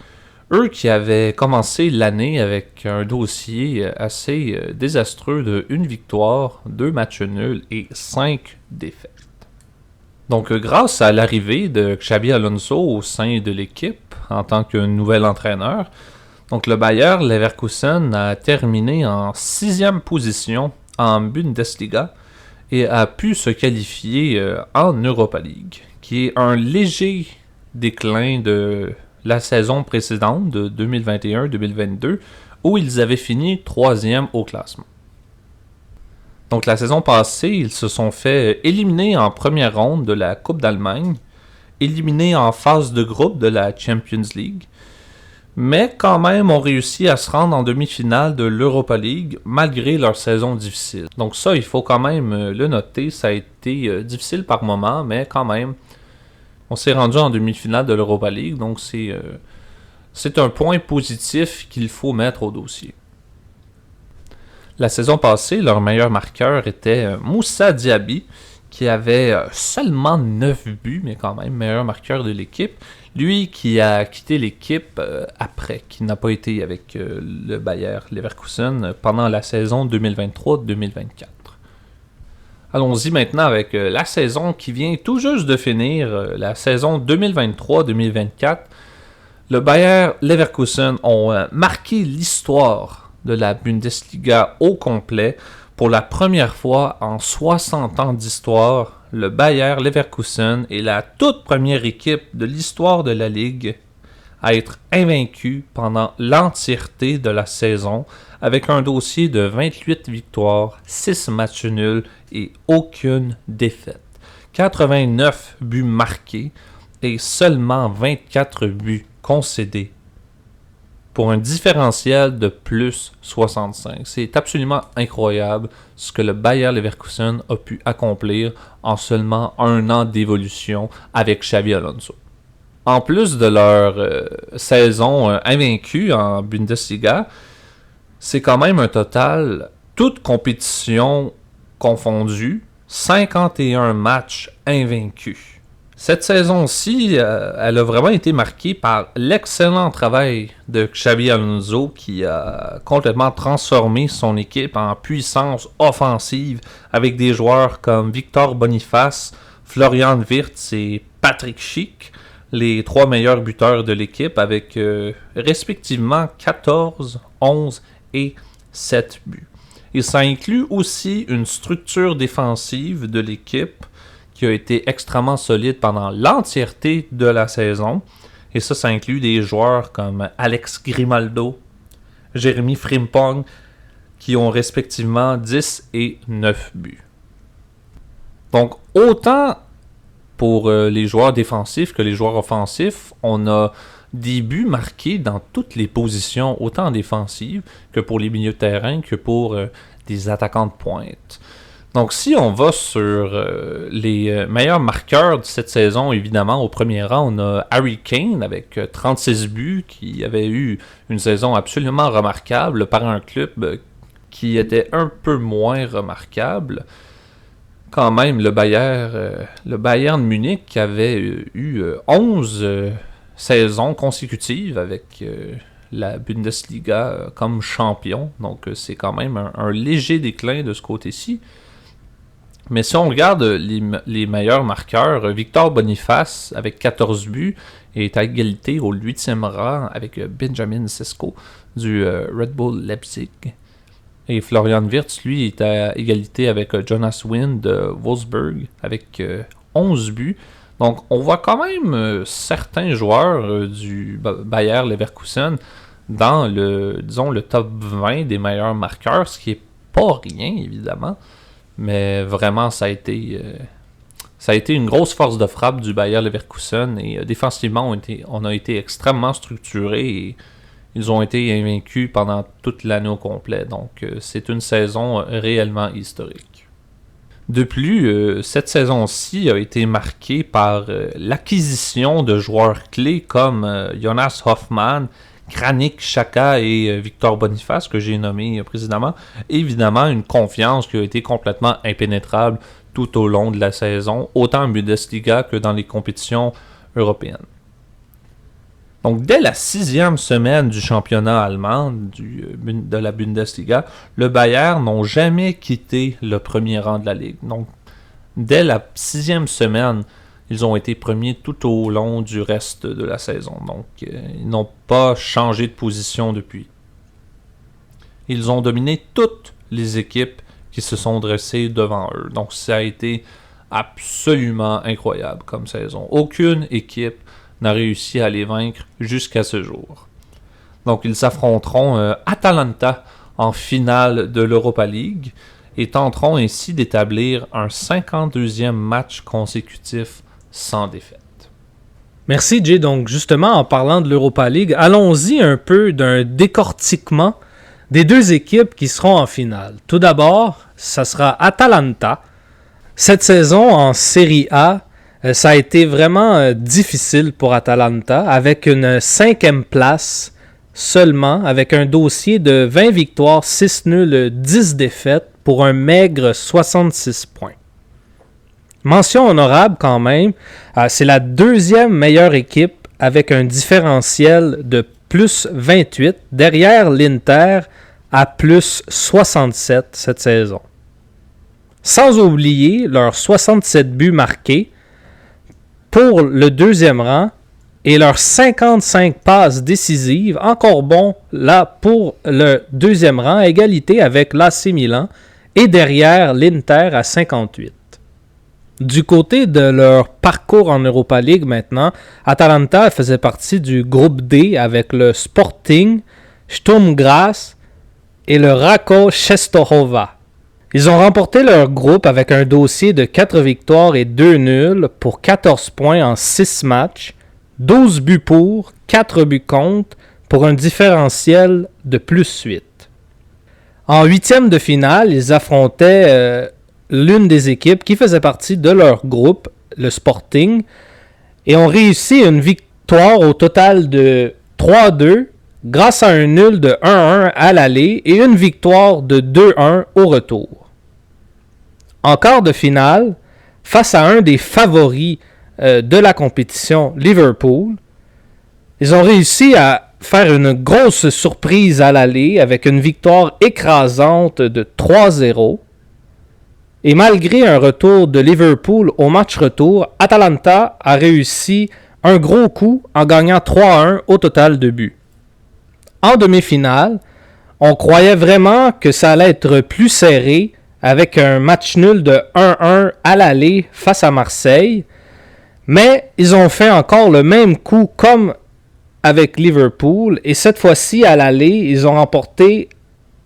Eux qui avaient commencé l'année avec un dossier assez désastreux de 1 victoire, 2 matchs nuls et 5 défaites. Donc, grâce à l'arrivée de Xabi Alonso au sein de l'équipe en tant que nouvel entraîneur, donc le Bayer Leverkusen a terminé en 6e position en Bundesliga et a pu se qualifier en Europa League, qui est un léger déclin de la saison précédente de 2021-2022, où ils avaient fini 3e au classement. Donc la saison passée, ils se sont fait éliminer en première ronde de la Coupe d'Allemagne, éliminés en phase de groupe de la Champions League, mais quand même ont réussi à se rendre en demi-finale de l'Europa League malgré leur saison difficile. Donc ça, il faut quand même le noter, ça a été difficile par moment, mais quand même, on s'est rendu en demi-finale de l'Europa League, donc c'est un point positif qu'il faut mettre au dossier. La saison passée, leur meilleur marqueur était Moussa Diaby, qui avait seulement 9 buts, mais quand même meilleur marqueur de l'équipe. Lui qui a quitté l'équipe après, qui n'a pas été avec le Bayer Leverkusen pendant la saison 2023-2024. Allons-y maintenant avec la saison qui vient tout juste de finir, la saison 2023-2024. Le Bayer Leverkusen ont marqué l'histoire de la Bundesliga au complet. Pour la première fois en 60 ans d'histoire, le Bayer Leverkusen est la toute première équipe de l'histoire de la Ligue à être invaincue pendant l'entièreté de la saison, avec un dossier de 28 victoires, 6 matchs nuls et aucune défaite. 89 buts marqués et seulement 24 buts concédés, pour un différentiel de plus 65. C'est absolument incroyable ce que le Bayer Leverkusen a pu accomplir en seulement 1 an d'évolution avec Xabi Alonso. En plus de leur saison invaincue en Bundesliga, c'est quand même un total, toute compétition confondue, 51 matchs invaincus. Cette saison-ci, elle a vraiment été marquée par l'excellent travail de Xabi Alonso qui a complètement transformé son équipe en puissance offensive avec des joueurs comme Victor Boniface, Florian Wirtz et Patrick Schick, les 3 meilleurs buteurs de l'équipe avec respectivement 14, 11 et 7 buts. Et ça inclut aussi une structure défensive de l'équipe qui a été extrêmement solide pendant l'entièreté de la saison. Et ça inclut des joueurs comme Alex Grimaldo, Jérémy Frimpong, qui ont respectivement 10 et 9 buts. Donc, autant pour les joueurs défensifs que les joueurs offensifs, on a des buts marqués dans toutes les positions, autant en défensive que pour les milieux de terrain, que pour des attaquants de pointe. Donc, si on va sur les meilleurs marqueurs de cette saison, évidemment, au premier rang, on a Harry Kane avec 36 buts, qui avait eu une saison absolument remarquable par un club qui était un peu moins remarquable. Quand même, le Bayern Munich qui avait eu 11 saisons consécutives avec la Bundesliga comme champion. Donc, c'est quand même un léger déclin de ce côté-ci. Mais si on regarde les meilleurs marqueurs, Victor Boniface avec 14 buts est à égalité au 8e rang avec Benjamin Sesko du Red Bull Leipzig. Et Florian Wirtz, lui, est à égalité avec Jonas Wind de Wolfsburg avec 11 buts. Donc, on voit quand même certains joueurs du Bayer Leverkusen dans le top 20 des meilleurs marqueurs, ce qui est pas rien, évidemment. Mais vraiment, ça a été Ça a été une grosse force de frappe du Bayer Leverkusen et défensivement, on a été extrêmement structurés et ils ont été invaincus pendant toute l'année au complet. Donc, c'est une saison réellement historique. De plus, cette saison-ci a été marquée par l'acquisition de joueurs clés comme Jonas Hoffmann, Granit Xhaka et Victor Boniface, que j'ai nommé précédemment. Évidemment, une confiance qui a été complètement impénétrable tout au long de la saison, autant en Bundesliga que dans les compétitions européennes. Donc, dès la 6e semaine du championnat allemand, de la Bundesliga, le Bayern n'ont jamais quitté le premier rang de la Ligue. Donc, dès la 6e semaine, ils ont été premiers tout au long du reste de la saison. Donc, ils n'ont pas changé de position depuis. Ils ont dominé toutes les équipes qui se sont dressées devant eux. Donc, ça a été absolument incroyable comme saison. Aucune équipe n'a réussi à les vaincre jusqu'à ce jour. Donc, ils s'affronteront Atalanta en finale de l'Europa League et tenteront ainsi d'établir un 52e match consécutif sans défaite. Merci Jay. Donc justement, en parlant de l'Europa League, allons-y un peu d'un décortiquement des deux équipes qui seront en finale. Tout d'abord, ça sera Atalanta. Cette saison en Serie A, ça a été vraiment difficile pour Atalanta, avec une 5e place seulement, avec un dossier de 20 victoires, 6 nuls, 10 défaites, pour un maigre 66 points. Mention honorable quand même, c'est la 2e meilleure équipe avec un différentiel de plus 28, derrière l'Inter à plus 67 cette saison. Sans oublier leurs 67 buts marqués pour le 2e rang et leurs 55 passes décisives, encore bon là pour le 2e rang, à égalité avec l'AC Milan et derrière l'Inter à 58. Du côté de leur parcours en Europa League maintenant, Atalanta faisait partie du groupe D avec le Sporting, Sturm Graz et le Rakow Częstochowa. Ils ont remporté leur groupe avec un dossier de 4 victoires et 2 nuls pour 14 points en 6 matchs, 12 buts pour, 4 buts contre, pour un différentiel de plus 8. En 8e de finale, ils affrontaient l'une des équipes qui faisait partie de leur groupe, le Sporting, et ont réussi une victoire au total de 3-2 grâce à un nul de 1-1 à l'aller et une victoire de 2-1 au retour. En quart de finale, face à un des favoris de la compétition, Liverpool, ils ont réussi à faire une grosse surprise à l'aller avec une victoire écrasante de 3-0. Et malgré un retour de Liverpool au match retour, Atalanta a réussi un gros coup en gagnant 3-1 au total de buts. En demi-finale, on croyait vraiment que ça allait être plus serré avec un match nul de 1-1 à l'aller face à Marseille, mais ils ont fait encore le même coup comme avec Liverpool et cette fois-ci à l'aller, ils ont remporté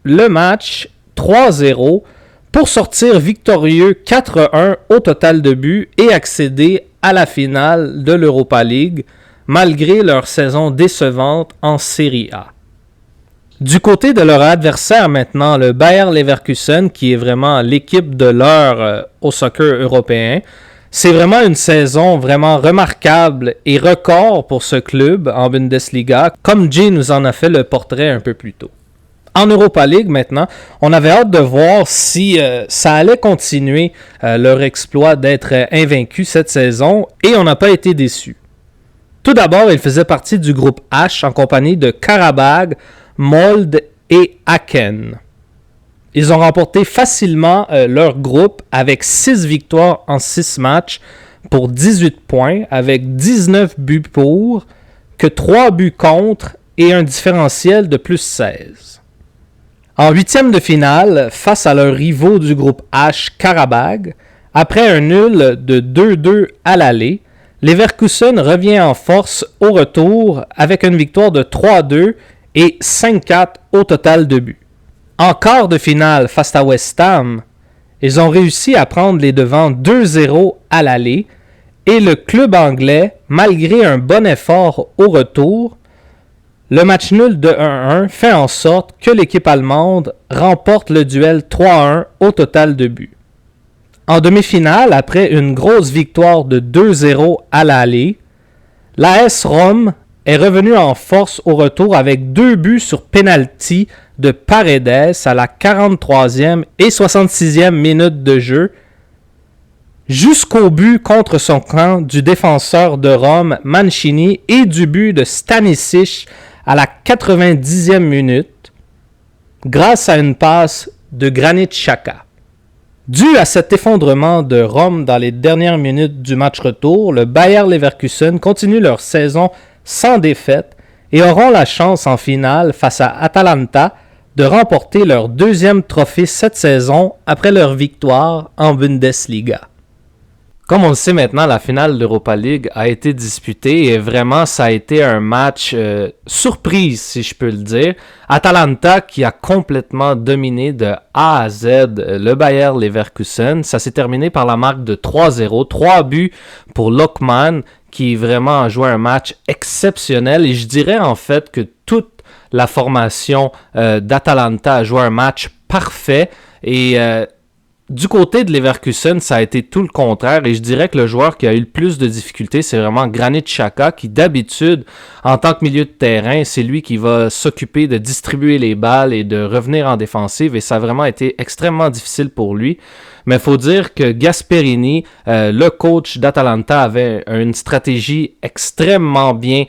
le match 3-0 pour sortir victorieux 4-1 au total de buts et accéder à la finale de l'Europa League, malgré leur saison décevante en Serie A. Du côté de leur adversaire maintenant, le Bayer Leverkusen, qui est vraiment l'équipe de l'heure au soccer européen, c'est vraiment une saison vraiment remarquable et record pour ce club en Bundesliga, comme Jay nous en a fait le portrait un peu plus tôt. En Europa League maintenant, on avait hâte de voir si ça allait continuer leur exploit d'être invaincus cette saison et on n'a pas été déçus. Tout d'abord, ils faisaient partie du groupe H en compagnie de Karabag, Molde et Aachen. Ils ont remporté facilement leur groupe avec 6 victoires en 6 matchs pour 18 points avec 19 buts pour, que 3 buts contre et un différentiel de plus 16. En 8e de finale, face à leurs rivaux du groupe H, Karabag, après un nul de 2-2 à l'aller, Leverkusen revient en force au retour avec une victoire de 3-2 et 5-4 au total de buts. En quart de finale face à West Ham, Ils ont réussi à prendre les devants 2-0 à l'aller et le club anglais, malgré un bon effort au retour, le match nul de 1-1 fait en sorte que l'équipe allemande remporte le duel 3-1 au total de buts. En demi-finale, après une grosse victoire de 2-0 à l'aller, l'AS Rome est revenue en force au retour avec 2 buts sur penalty de Paredes à la 43e et 66e minute de jeu, jusqu'au but contre son camp du défenseur de Rome Mancini et du but de Stanisic à la 90e minute, grâce à une passe de Granit Xhaka. Dû à cet effondrement de Rome dans les dernières minutes du match retour, le Bayer Leverkusen continue leur saison sans défaite et auront la chance en finale face à Atalanta de remporter leur 2e trophée cette saison après leur victoire en Bundesliga. Comme on le sait maintenant, la finale de l'Europa League a été disputée et vraiment ça a été un match surprise si je peux le dire. Atalanta qui a complètement dominé de A à Z le Bayer Leverkusen. Ça s'est terminé par la marque de 3-0, 3 buts pour Lookman qui vraiment a joué un match exceptionnel et je dirais en fait que toute la formation d'Atalanta a joué un match parfait et du côté de Leverkusen, ça a été tout le contraire et je dirais que le joueur qui a eu le plus de difficultés, c'est vraiment Granit Xhaka qui d'habitude, en tant que milieu de terrain, c'est lui qui va s'occuper de distribuer les balles et de revenir en défensive et ça a vraiment été extrêmement difficile pour lui. Mais il faut dire que Gasperini, le coach d'Atalanta, avait une stratégie extrêmement bien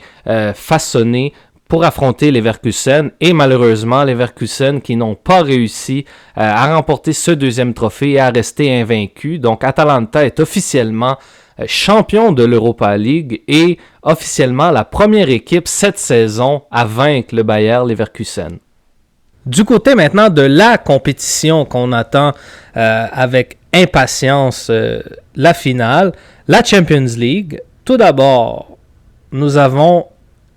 façonnée pour affronter les Leverkusen et malheureusement les Leverkusen qui n'ont pas réussi à remporter ce 2e trophée et à rester invaincus. Donc Atalanta est officiellement champion de l'Europa League et officiellement la première équipe cette saison à vaincre le Bayer Leverkusen. Du côté maintenant de la compétition qu'on attend avec impatience la finale, la Champions League, tout d'abord nous avons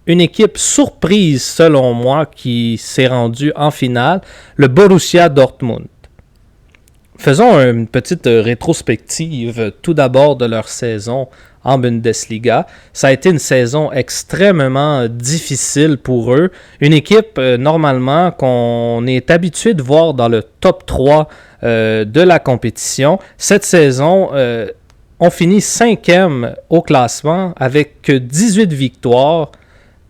une équipe surprise, selon moi, qui s'est rendue en finale, le Borussia Dortmund. Faisons une petite rétrospective tout d'abord de leur saison en Bundesliga. Ça a été une saison extrêmement difficile pour eux. Une équipe, normalement, qu'on est habitué de voir dans le top 3 de la compétition. Cette saison, on finit 5e au classement avec 18 victoires,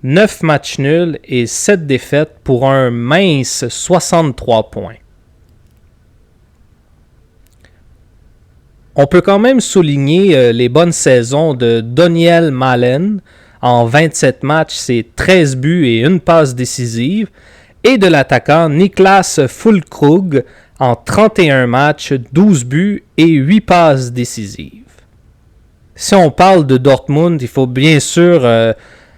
9 matchs nuls et 7 défaites pour un mince 63 points. On peut quand même souligner les bonnes saisons de Daniel Malen. En 27 matchs, c'est 13 buts et une passe décisive. Et de l'attaquant Niklas Füllkrug en 31 matchs, 12 buts et 8 passes décisives. Si on parle de Dortmund, il faut bien sûr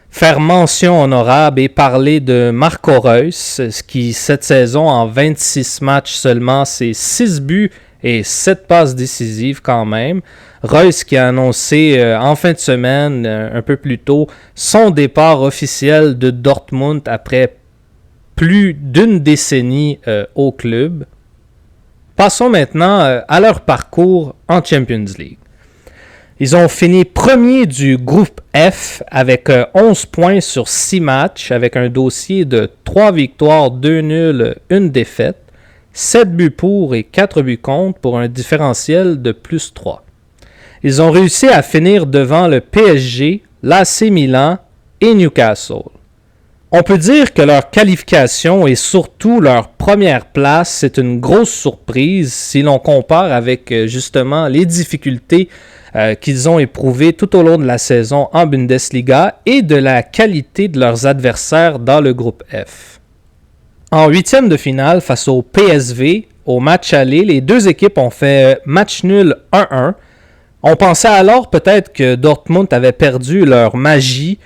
faire mention honorable et parler de Marco Reus, qui cette saison, en 26 matchs seulement, c'est 6 buts et 7 passes décisives quand même. Reus qui a annoncé en fin de semaine, un peu plus tôt, son départ officiel de Dortmund après plus d'une décennie au club. Passons maintenant à leur parcours en Champions League. Ils ont fini premier du groupe F avec 11 points sur 6 matchs, avec un dossier de 3 victoires, 2 nuls, 1 défaite, 7 buts pour et 4 buts contre pour un différentiel de plus 3. Ils ont réussi à finir devant le PSG, l'AC Milan et Newcastle. On peut dire que leur qualification et surtout leur première place, c'est une grosse surprise si l'on compare avec justement les difficultés qu'ils ont éprouvées tout au long de la saison en Bundesliga et de la qualité de leurs adversaires dans le groupe F. En 8e de finale face au PSV, au match aller, les deux équipes ont fait match nul 1-1. On pensait alors peut-être que Dortmund avait perdu leur magie,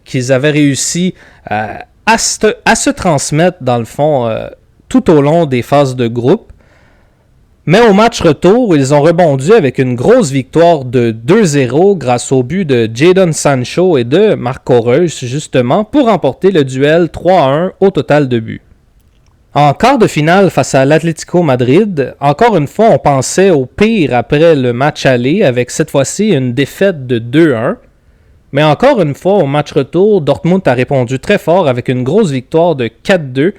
qu'ils avaient réussi à se transmettre dans le fond tout au long des phases de groupe. Mais au match retour, ils ont rebondi avec une grosse victoire de 2-0 grâce au but de Jadon Sancho et de Marco Reus justement pour remporter le duel 3-1 au total de buts. En quart de finale face à l'Atlético Madrid, encore une fois, on pensait au pire après le match aller, avec cette fois-ci une défaite de 2-1. Mais encore une fois, au match retour, Dortmund a répondu très fort avec une grosse victoire de 4-2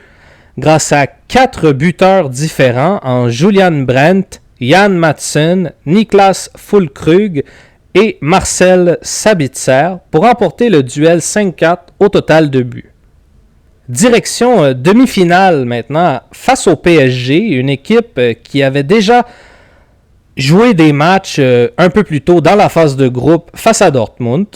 grâce à 4 buteurs différents en Julian Brandt, Jan Madsen, Niklas Füllkrug et Marcel Sabitzer pour remporter le duel 5-4 au total de buts. Direction demi-finale maintenant face au PSG, une équipe qui avait déjà joué des matchs un peu plus tôt dans la phase de groupe face à Dortmund.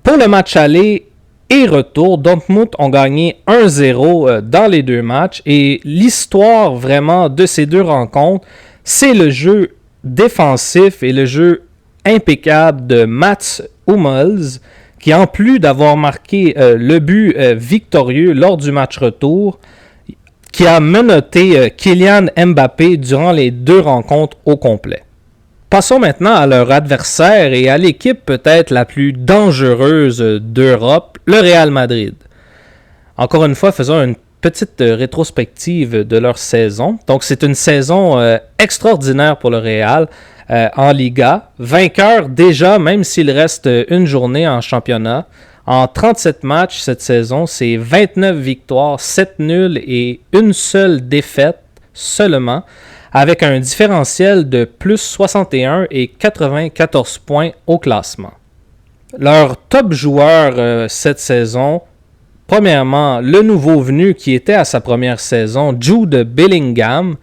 Pour le match aller et retour, Dortmund ont gagné 1-0 dans les deux matchs et l'histoire vraiment de ces deux rencontres, c'est le jeu défensif et le jeu impeccable de Mats Hummels qui, en plus d'avoir marqué le but victorieux lors du match retour, qui a menotté Kylian Mbappé durant les deux rencontres au complet. Passons maintenant à leur adversaire et à l'équipe peut-être la plus dangereuse d'Europe, le Real Madrid. Encore une fois, faisons une petite rétrospective de leur saison. Donc c'est une saison extraordinaire pour le Real en Liga. Vainqueur déjà, même s'il reste une journée en championnat. En 37 matchs cette saison, c'est 29 victoires, 7 nuls et une seule défaite seulement, avec un différentiel de plus 61 et 94 points au classement. Leur top joueur cette saison, premièrement, le nouveau venu qui était à sa première saison, Jude Bellingham.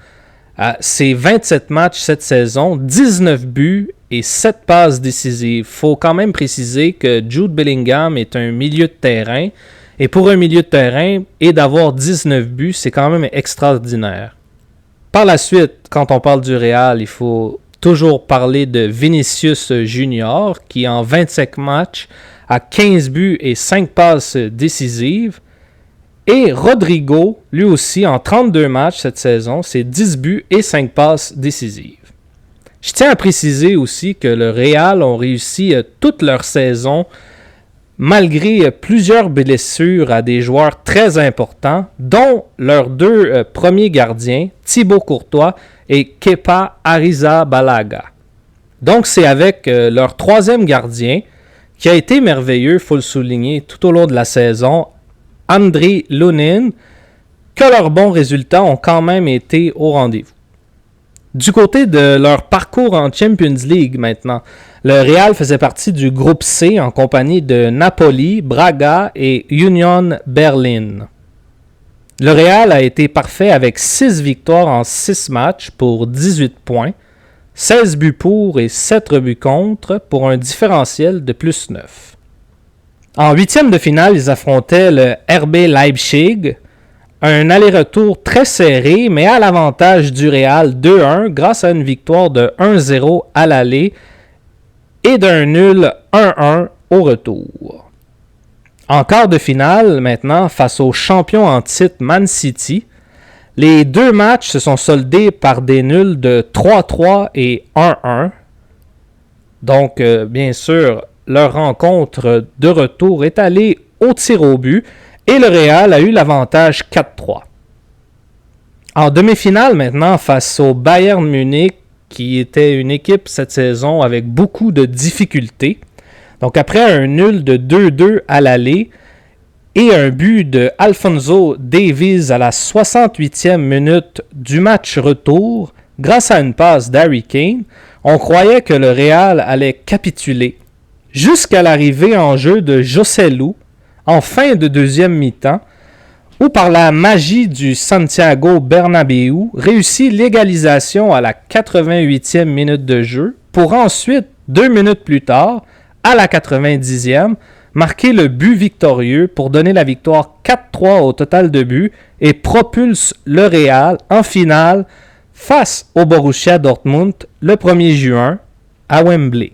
C'est 27 matchs cette saison, 19 buts et 7 passes décisives. Il faut quand même préciser que Jude Bellingham est un milieu de terrain. Et pour un milieu de terrain, et d'avoir 19 buts, c'est quand même extraordinaire. Par la suite, quand on parle du Real, il faut toujours parler de Vinicius Junior, qui en 25 matchs a 15 buts et 5 passes décisives. Et Rodrigo, lui aussi, en 32 matchs cette saison, c'est 10 buts et 5 passes décisives. Je tiens à préciser aussi que le Real ont réussi toute leur saison malgré plusieurs blessures à des joueurs très importants, dont leurs deux premiers gardiens, Thibaut Courtois et Kepa Arrizabalaga. Donc c'est avec leur troisième gardien, qui a été merveilleux, il faut le souligner, tout au long de la saison, Andriy Lunin, que leurs bons résultats ont quand même été au rendez-vous. Du côté de leur parcours en Champions League maintenant, le Real faisait partie du groupe C en compagnie de Napoli, Braga et Union Berlin. Le Real a été parfait avec 6 victoires en 6 matchs pour 18 points, 16 buts pour et 7 buts contre pour un différentiel de plus 9. En huitième de finale, ils affrontaient le RB Leipzig. Un aller-retour très serré, mais à l'avantage du Real 2-1 grâce à une victoire de 1-0 à l'aller et d'un nul 1-1 au retour. En quart de finale, maintenant, face au champion en titre Man City, les deux matchs se sont soldés par des nuls de 3-3 et 1-1. Donc, bien sûr, leur rencontre de retour est allée au tir au but. Et le Real a eu l'avantage 4-3. En demi-finale maintenant, face au Bayern Munich, qui était une équipe cette saison avec beaucoup de difficultés. Donc après un nul de 2-2 à l'aller et un but de Alphonso Davies à la 68e minute du match retour, grâce à une passe d'Harry Kane, on croyait que le Real allait capituler. Jusqu'à l'arrivée en jeu de Joselu, en fin de deuxième mi-temps, où par la magie du Santiago Bernabéu, réussit l'égalisation à la 88e minute de jeu, pour ensuite, 2 minutes plus tard, à la 90e, marquer le but victorieux pour donner la victoire 4-3 au total de buts et propulse le Real en finale face au Borussia Dortmund le 1er juin à Wembley.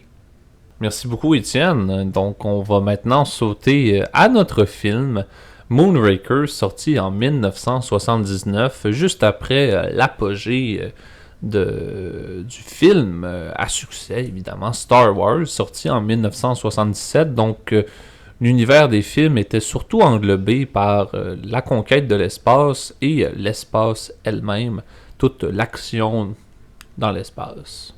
Merci beaucoup, Étienne. Donc, on va maintenant sauter à notre film Moonraker, sorti en 1979, juste après l'apogée du film à succès, évidemment, Star Wars, sorti en 1977. Donc, l'univers des films était surtout englobé par la conquête de l'espace et l'espace elle-même, toute l'action dans l'espace.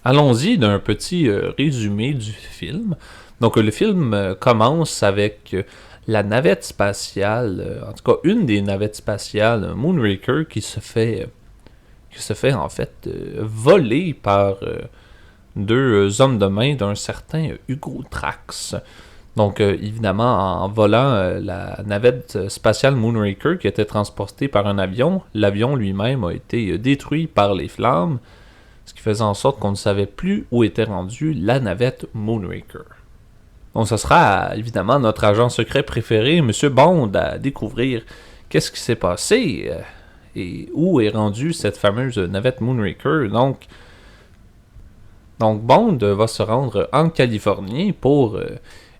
Allons-y d'un petit résumé du film. Donc le film commence avec la navette spatiale, en tout cas une des navettes spatiales, Moonraker, qui se fait en fait voler par deux hommes de main d'un certain Hugo Drax. Donc évidemment, en volant la navette spatiale Moonraker qui était transportée par un avion, l'avion lui-même a été détruit par les flammes, ce qui faisait en sorte qu'on ne savait plus où était rendue la navette Moonraker. Donc ce sera évidemment notre agent secret préféré, M. Bond, à découvrir qu'est-ce qui s'est passé et où est rendue cette fameuse navette Moonraker. Donc Bond va se rendre en Californie pour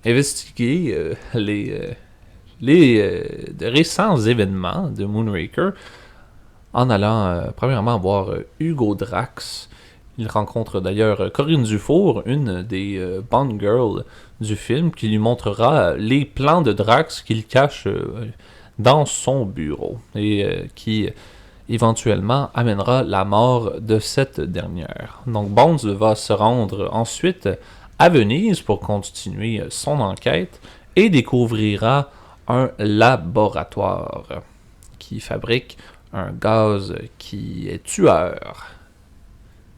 investiguer les récents événements de Moonraker en allant premièrement voir Hugo Drax. Il rencontre d'ailleurs Corinne Dufour, une des Bond Girls du film, qui lui montrera les plans de Drax qu'il cache dans son bureau et qui éventuellement amènera la mort de cette dernière. Donc Bond va se rendre ensuite à Venise pour continuer son enquête et découvrira un laboratoire qui fabrique un gaz qui est tueur.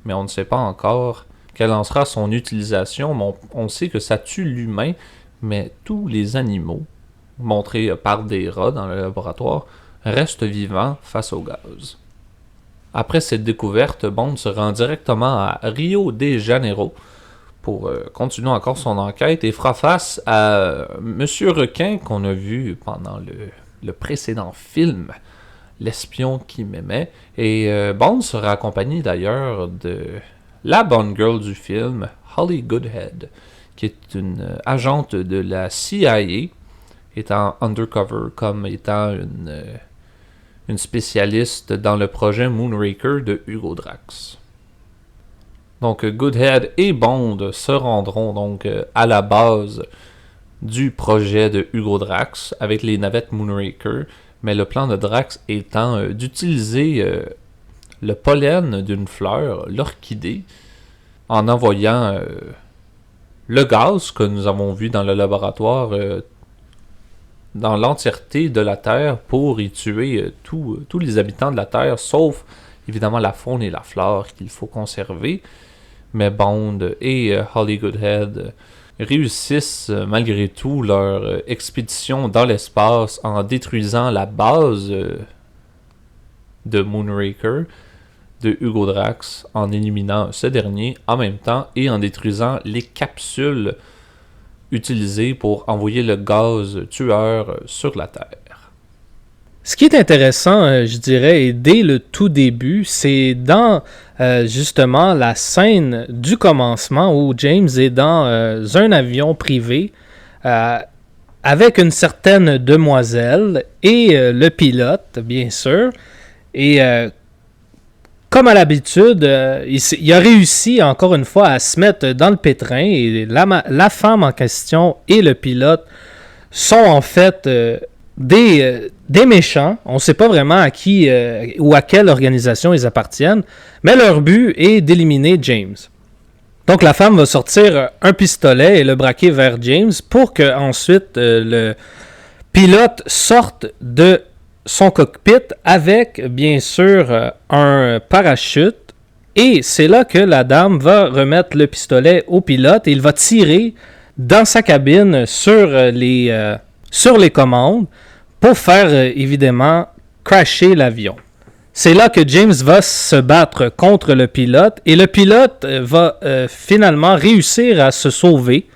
Mais on ne sait pas encore quelle en sera son utilisation. Mais on sait que ça tue l'humain, mais tous les animaux, montrés par des rats dans le laboratoire, restent vivants face au gaz. Après cette découverte, Bond se rend directement à Rio de Janeiro pour continuer encore son enquête et fera face à Monsieur Requin qu'on a vu pendant le précédent film, L'espion qui m'aimait. Et Bond sera accompagné d'ailleurs de la Bond Girl du film, Holly Goodhead, qui est une agente de la CIA, étant undercover comme étant une spécialiste dans le projet Moonraker de Hugo Drax. Donc Goodhead et Bond se rendront donc à la base du projet de Hugo Drax avec les navettes Moonraker, mais le plan de Drax étant d'utiliser le pollen d'une fleur, l'orchidée, en envoyant le gaz que nous avons vu dans le laboratoire dans l'entièreté de la Terre pour y tuer tous les habitants de la Terre, sauf évidemment la faune et la flore qu'il faut conserver. Mais Bond et Holly Goodhead réussissent malgré tout leur expédition dans l'espace en détruisant la base de Moonraker de Hugo Drax, en éliminant ce dernier en même temps et en détruisant les capsules utilisées pour envoyer le gaz tueur sur la Terre. Ce qui est intéressant, je dirais, et dès le tout début, c'est dans justement la scène du commencement où James est dans un avion privé avec une certaine demoiselle et le pilote, bien sûr. Et comme à l'habitude, il a réussi encore une fois à se mettre dans le pétrin et la femme en question et le pilote sont en fait des méchants. On ne sait pas vraiment à qui ou à quelle organisation ils appartiennent, mais leur but est d'éliminer James. Donc la femme va sortir un pistolet et le braquer vers James pour que ensuite le pilote sorte de son cockpit avec bien sûr un parachute. Et c'est là que la dame va remettre le pistolet au pilote et il va tirer dans sa cabine sur les commandes pour faire évidemment crasher l'avion. C'est là que James va se battre contre le pilote et le pilote va finalement réussir à se sauver.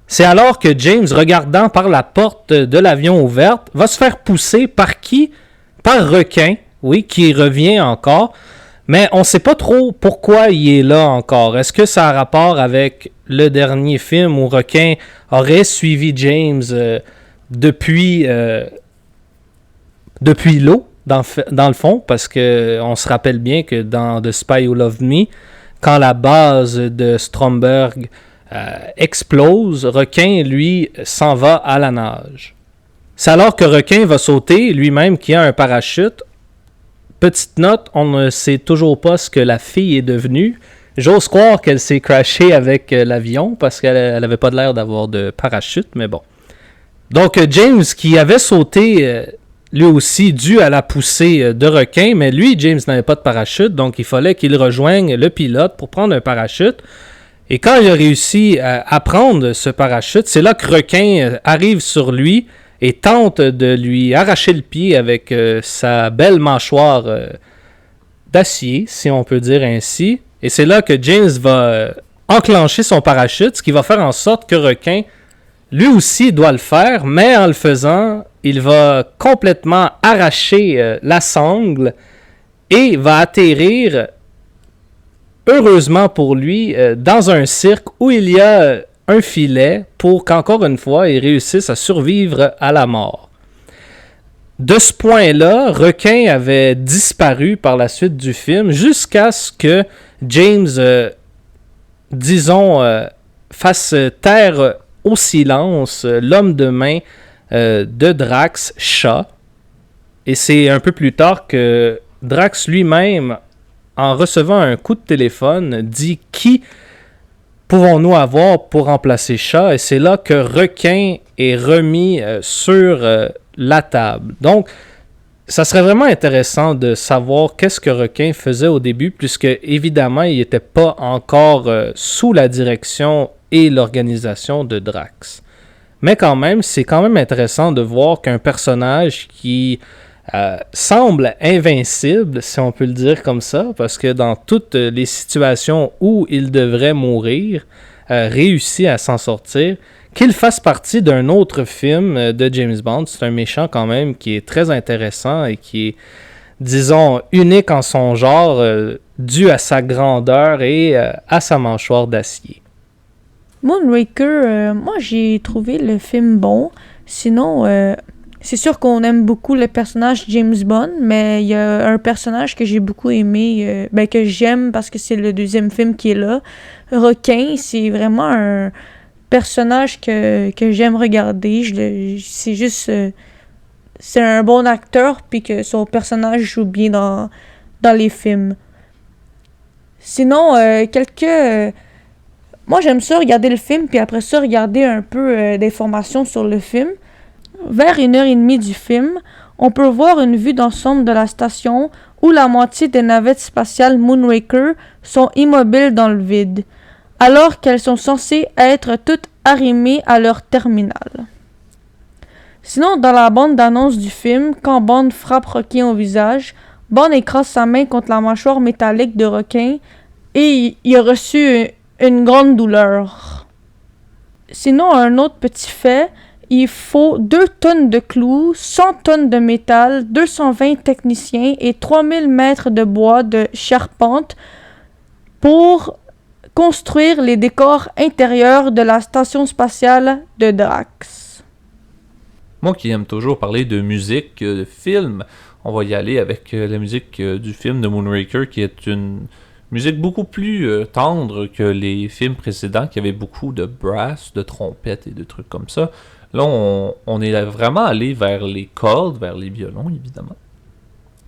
C'est alors que James, regardant par la porte de l'avion ouverte, va se faire pousser par qui? Par Requin, oui, qui revient encore. Mais on ne sait pas trop pourquoi il est là encore. Est-ce que ça a rapport avec le dernier film où Requin aurait suivi James depuis l'eau, dans le fond? Parce qu'on se rappelle bien que dans The Spy Who Loved Me, quand la base de Stromberg explose, Requin, lui, s'en va à la nage. C'est alors que Requin va sauter, lui-même qui a un parachute. Petite note, on ne sait toujours pas ce que la fille est devenue. J'ose croire qu'elle s'est crashée avec l'avion parce qu'elle n'avait pas l'air d'avoir de parachute, mais bon. Donc James qui avait sauté lui aussi dû à la poussée de Requin, mais lui, James n'avait pas de parachute, donc il fallait qu'il rejoigne le pilote pour prendre un parachute. Et quand il a réussi à prendre ce parachute, c'est là que Requin arrive sur lui et tente de lui arracher le pied avec sa belle mâchoire d'acier, si on peut dire ainsi. Et c'est là que James va enclencher son parachute, ce qui va faire en sorte que Requin, lui aussi, doit le faire, mais en le faisant, il va complètement arracher la sangle et va atterrir, heureusement pour lui, dans un cirque où il y a un filet pour qu'encore une fois, il réussisse à survivre à la mort. De ce point-là, Requin avait disparu par la suite du film jusqu'à ce que James, fasse taire au silence l'homme de main de Drax, Shaw. Et c'est un peu plus tard que Drax lui-même, en recevant un coup de téléphone, dit « Qui pouvons-nous avoir pour remplacer Shaw ?» Et c'est là que Requin est remis sur la table. Donc, ça serait vraiment intéressant de savoir qu'est-ce que Requin faisait au début, puisque évidemment, il n'était pas encore sous la direction et l'organisation de Drax. Mais quand même, c'est quand même intéressant de voir qu'un personnage qui semble invincible, si on peut le dire comme ça, parce que dans toutes les situations où il devrait mourir, réussit à s'en sortir. Qu'il fasse partie d'un autre film de James Bond, c'est un méchant quand même qui est très intéressant et qui est, disons, unique en son genre, dû à sa grandeur et à sa mâchoire d'acier. Moonraker, moi j'ai trouvé le film bon. Sinon, c'est sûr qu'on aime beaucoup le personnage James Bond, mais il y a un personnage que j'ai beaucoup aimé, que j'aime parce que c'est le deuxième film qui est là. Requin, c'est vraiment un personnage que j'aime regarder. C'est juste... c'est un bon acteur, puis que son personnage joue bien dans les films. Sinon, moi, j'aime ça regarder le film, puis après ça, regarder un peu d'informations sur le film. Vers 1h30 du film, on peut voir une vue d'ensemble de la station où la moitié des navettes spatiales Moonraker sont immobiles dans le vide, alors qu'elles sont censées être toutes arrimées à leur terminal. Sinon, dans la bande d'annonce du film, quand Bond frappe Requin au visage, Bond écrase sa main contre la mâchoire métallique de Requin et il a reçu une grande douleur. Sinon, un autre petit fait, il faut 2 tonnes de clous, 100 tonnes de métal, 220 techniciens et 3000 mètres de bois de charpente pour construire les décors intérieurs de la station spatiale de Drax. Moi qui aime toujours parler de musique, de film, on va y aller avec la musique du film de Moonraker, qui est une musique beaucoup plus tendre que les films précédents, qui avaient beaucoup de brass, de trompettes et de trucs comme ça. Là, on est vraiment allé vers les cordes, vers les violons, évidemment.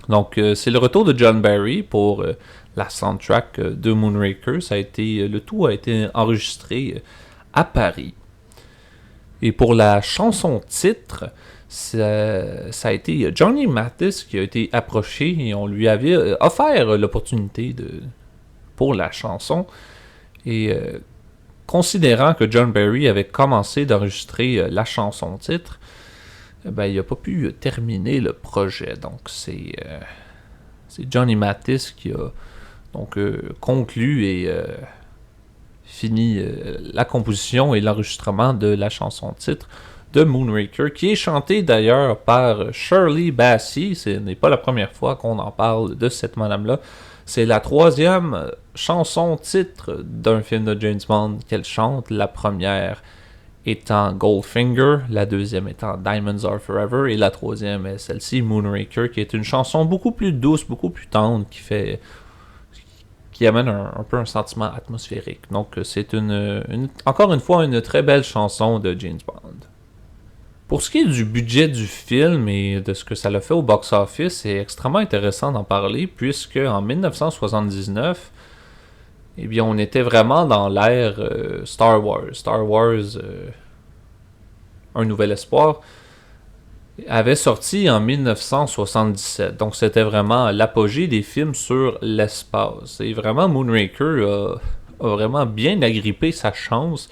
Donc, c'est le retour de John Barry pour la soundtrack de Moonraker. Le tout a été enregistré à Paris. Et pour la chanson titre, ça a été Johnny Mathis qui a été approché et on lui avait offert l'opportunité pour la chanson. Et considérant que John Barry avait commencé d'enregistrer la chanson titre, il n'a pas pu terminer le projet. Donc c'est Johnny Mathis qui a donc conclu et fini la composition et l'enregistrement de la chanson titre de Moonraker, qui est chantée d'ailleurs par Shirley Bassey. Ce n'est pas la première fois qu'on en parle de cette madame-là. C'est la 3e chanson titre d'un film de James Bond qu'elle chante. La première étant Goldfinger, la deuxième étant Diamonds Are Forever, et la troisième est celle-ci, Moonraker, qui est une chanson beaucoup plus douce, beaucoup plus tendre, qui amène un peu un sentiment atmosphérique. Donc c'est encore une fois une très belle chanson de James Bond. Pour ce qui est du budget du film et de ce que ça l'a fait au box-office, c'est extrêmement intéressant d'en parler puisque en 1979, eh bien, on était vraiment dans l'ère Star Wars. Star Wars, Un Nouvel Espoir, avait sorti en 1977. Donc c'était vraiment l'apogée des films sur l'espace. Et vraiment, Moonraker a vraiment bien agrippé sa chance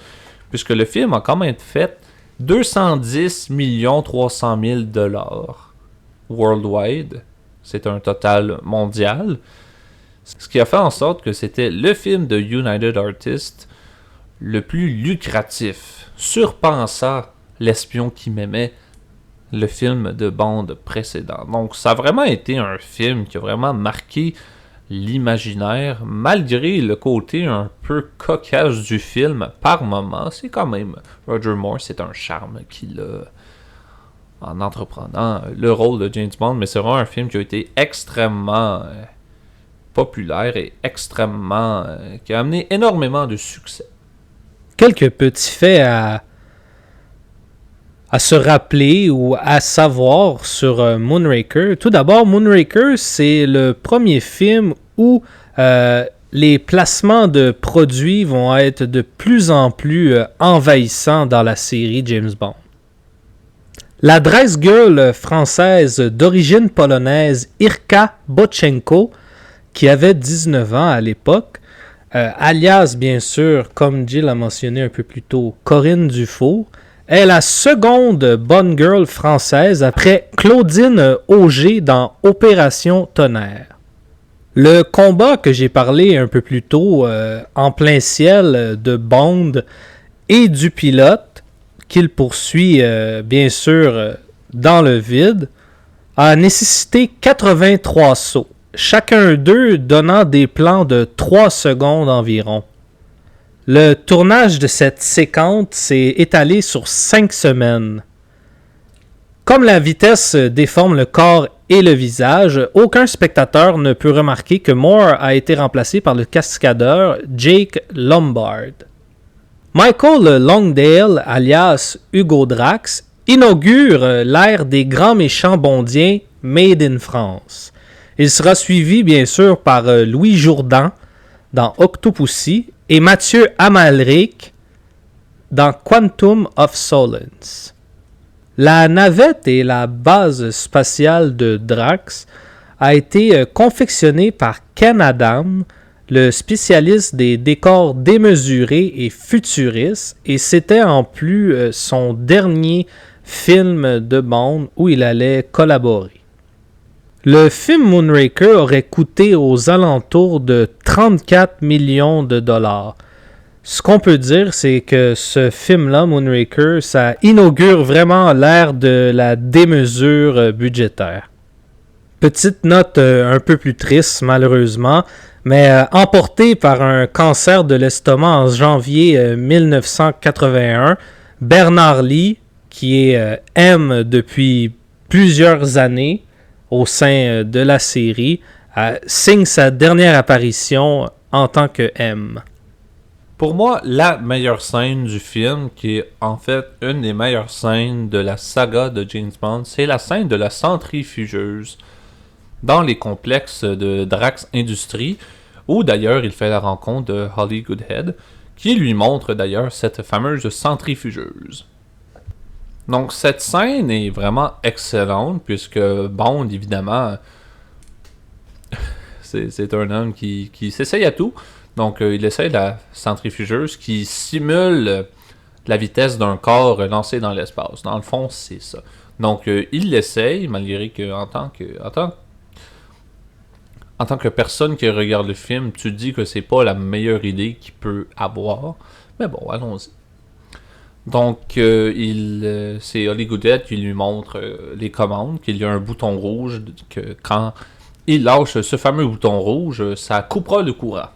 puisque le film a quand même fait 210 300 000 dollars worldwide. C'est un total mondial. Ce qui a fait en sorte que c'était le film de United Artists le plus lucratif, surpassant L'espion qui m'aimait, le film de Bond précédent. Donc ça a vraiment été un film qui a vraiment marqué l'imaginaire, malgré le côté un peu cocasse du film par moment. C'est quand même Roger Moore, c'est un charme qu'il a en entreprenant le rôle de James Bond, mais c'est vraiment un film qui a été extrêmement populaire et extrêmement qui a amené énormément de succès. Quelques petits faits à se rappeler ou à savoir sur Moonraker. Tout d'abord, Moonraker, c'est le premier film où les placements de produits vont être de plus en plus envahissants dans la série James Bond. La dress girl française d'origine polonaise Irka Bochenko, qui avait 19 ans à l'époque, alias bien sûr, comme Jill a mentionné un peu plus tôt, Corinne Dufour, est la seconde Bond girl française après Claudine Auger dans Opération Tonnerre. Le combat que j'ai parlé un peu plus tôt en plein ciel de Bond et du pilote qu'il poursuit bien sûr dans le vide a nécessité 83 sauts, chacun d'eux donnant des plans de 3 secondes environ. Le tournage de cette séquence s'est étalé sur 5 semaines. Comme la vitesse déforme le corps et le visage, aucun spectateur ne peut remarquer que Moore a été remplacé par le cascadeur Jake Lombard. Michael Longdale, alias Hugo Drax, inaugure l'ère des grands méchants bondiens Made in France. Il sera suivi bien sûr par Louis Jourdan dans Octopussy et Mathieu Amalric dans Quantum of Solace. La navette et la base spatiale de Drax a été confectionnée par Ken Adam, le spécialiste des décors démesurés et futuristes, et c'était en plus son dernier film de Bond où il allait collaborer. Le film Moonraker aurait coûté aux alentours de 34 millions de dollars. Ce qu'on peut dire, c'est que ce film-là, Moonraker, ça inaugure vraiment l'ère de la démesure budgétaire. Petite note un peu plus triste, malheureusement, mais emporté par un cancer de l'estomac en janvier 1981, Bernard Lee, qui est M depuis plusieurs années, au sein de la série, signe sa dernière apparition en tant que M. Pour moi, la meilleure scène du film, qui est en fait une des meilleures scènes de la saga de James Bond, c'est la scène de la centrifugeuse dans les complexes de Drax Industries, où d'ailleurs il fait la rencontre de Holly Goodhead, qui lui montre d'ailleurs cette fameuse centrifugeuse. Donc cette scène est vraiment excellente puisque Bond évidemment c'est un homme qui s'essaye à tout. Donc il essaye la centrifugeuse qui simule la vitesse d'un corps lancé dans l'espace. Dans le fond c'est ça. Donc il l'essaye malgré que en tant que personne qui regarde le film, tu te dis que c'est pas la meilleure idée qu'il peut avoir. Mais bon, allons-y. Donc, c'est Holly Goodhead qui lui montre les commandes, qu'il y a un bouton rouge, que quand il lâche ce fameux bouton rouge, ça coupera le courant.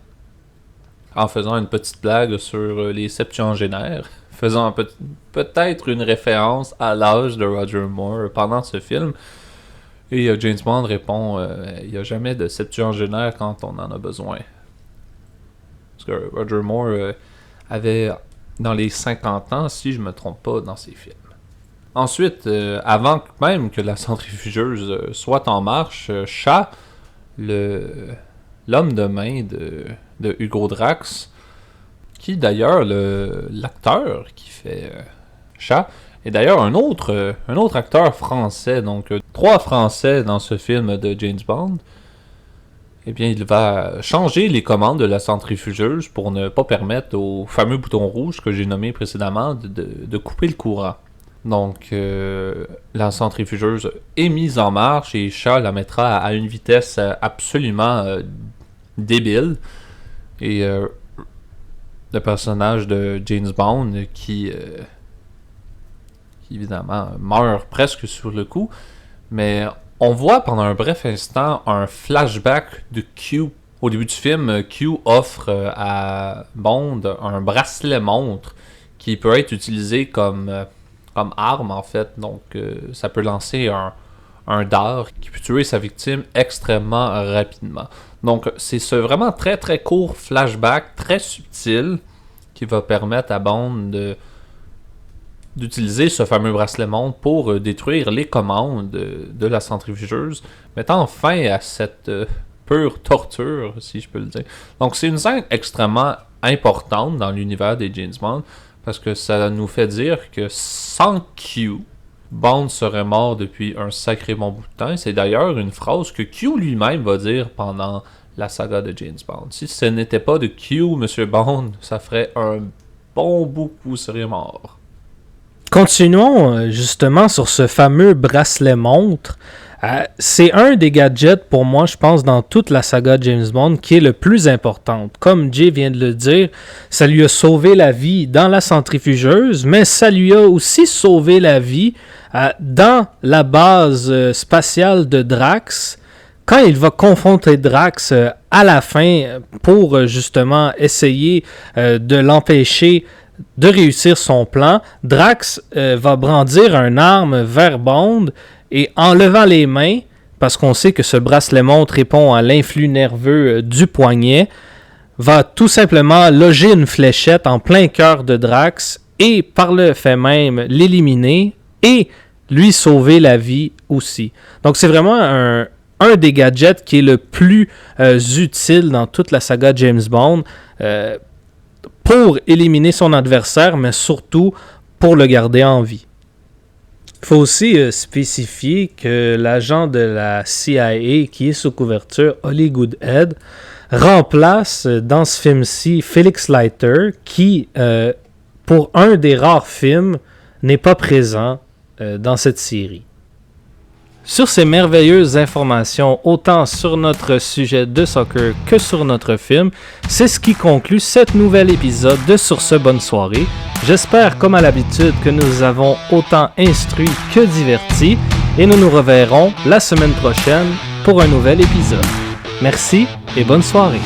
En faisant une petite blague sur les septuagénaires, faisant peut-être une référence à l'âge de Roger Moore pendant ce film. Et James Bond répond il n'y a jamais de septuagénaire quand on en a besoin. que Roger Moore avait dans les 50 ans, si je me trompe pas, dans ses films. Ensuite, avant même que la centrifugeuse soit en marche, Chat, l'homme de main de Hugo Drax, qui d'ailleurs, l'acteur qui fait Chat, est d'ailleurs un autre acteur français, donc 3 Français dans ce film de James Bond. Eh bien, il va changer les commandes de la centrifugeuse pour ne pas permettre au fameux bouton rouge que j'ai nommé précédemment de couper le courant. Donc, la centrifugeuse est mise en marche et Chat la mettra à une vitesse absolument débile. Et le personnage de James Bond qui évidemment meurt presque sur le coup, mais on voit pendant un bref instant un flashback de Q. Au début du film, Q offre à Bond un bracelet montre qui peut être utilisé comme arme en fait, donc ça peut lancer un dard qui peut tuer sa victime extrêmement rapidement. Donc c'est ce vraiment très très court flashback, très subtil, qui va permettre à Bond d'utiliser ce fameux bracelet montre pour détruire les commandes de la centrifugeuse, mettant fin à cette pure torture, si je peux le dire. Donc c'est une scène extrêmement importante dans l'univers des James Bond, parce que ça nous fait dire que sans Q, Bond serait mort depuis un sacré bon bout de temps. C'est d'ailleurs une phrase que Q lui-même va dire pendant la saga de James Bond. Si ce n'était pas de Q, Monsieur Bond, ça ferait un bon bout que vous seriez mort. Continuons justement sur ce fameux bracelet montre. C'est un des gadgets pour moi, je pense, dans toute la saga James Bond qui est le plus important. Comme Jay vient de le dire, ça lui a sauvé la vie dans la centrifugeuse, mais ça lui a aussi sauvé la vie dans la base spatiale de Drax, quand il va confronter Drax à la fin pour justement essayer de l'empêcher de réussir son plan. Drax va brandir une arme vers Bond et en levant les mains, parce qu'on sait que ce bracelet montre répond à l'influx nerveux du poignet, va tout simplement loger une fléchette en plein cœur de Drax et par le fait même l'éliminer et lui sauver la vie aussi. Donc c'est vraiment un des gadgets qui est le plus utile dans toute la saga James Bond pour éliminer son adversaire, mais surtout pour le garder en vie. Il faut aussi spécifier que l'agent de la CIA qui est sous couverture, Holly Goodhead, remplace dans ce film-ci Felix Leiter qui, pour un des rares films, n'est pas présent dans cette série. Sur ces merveilleuses informations, autant sur notre sujet de soccer que sur notre film, c'est ce qui conclut cet nouvel épisode de Sur ce, bonne soirée. J'espère, comme à l'habitude, que nous avons autant instruit que diverti et nous nous reverrons la semaine prochaine pour un nouvel épisode. Merci et bonne soirée.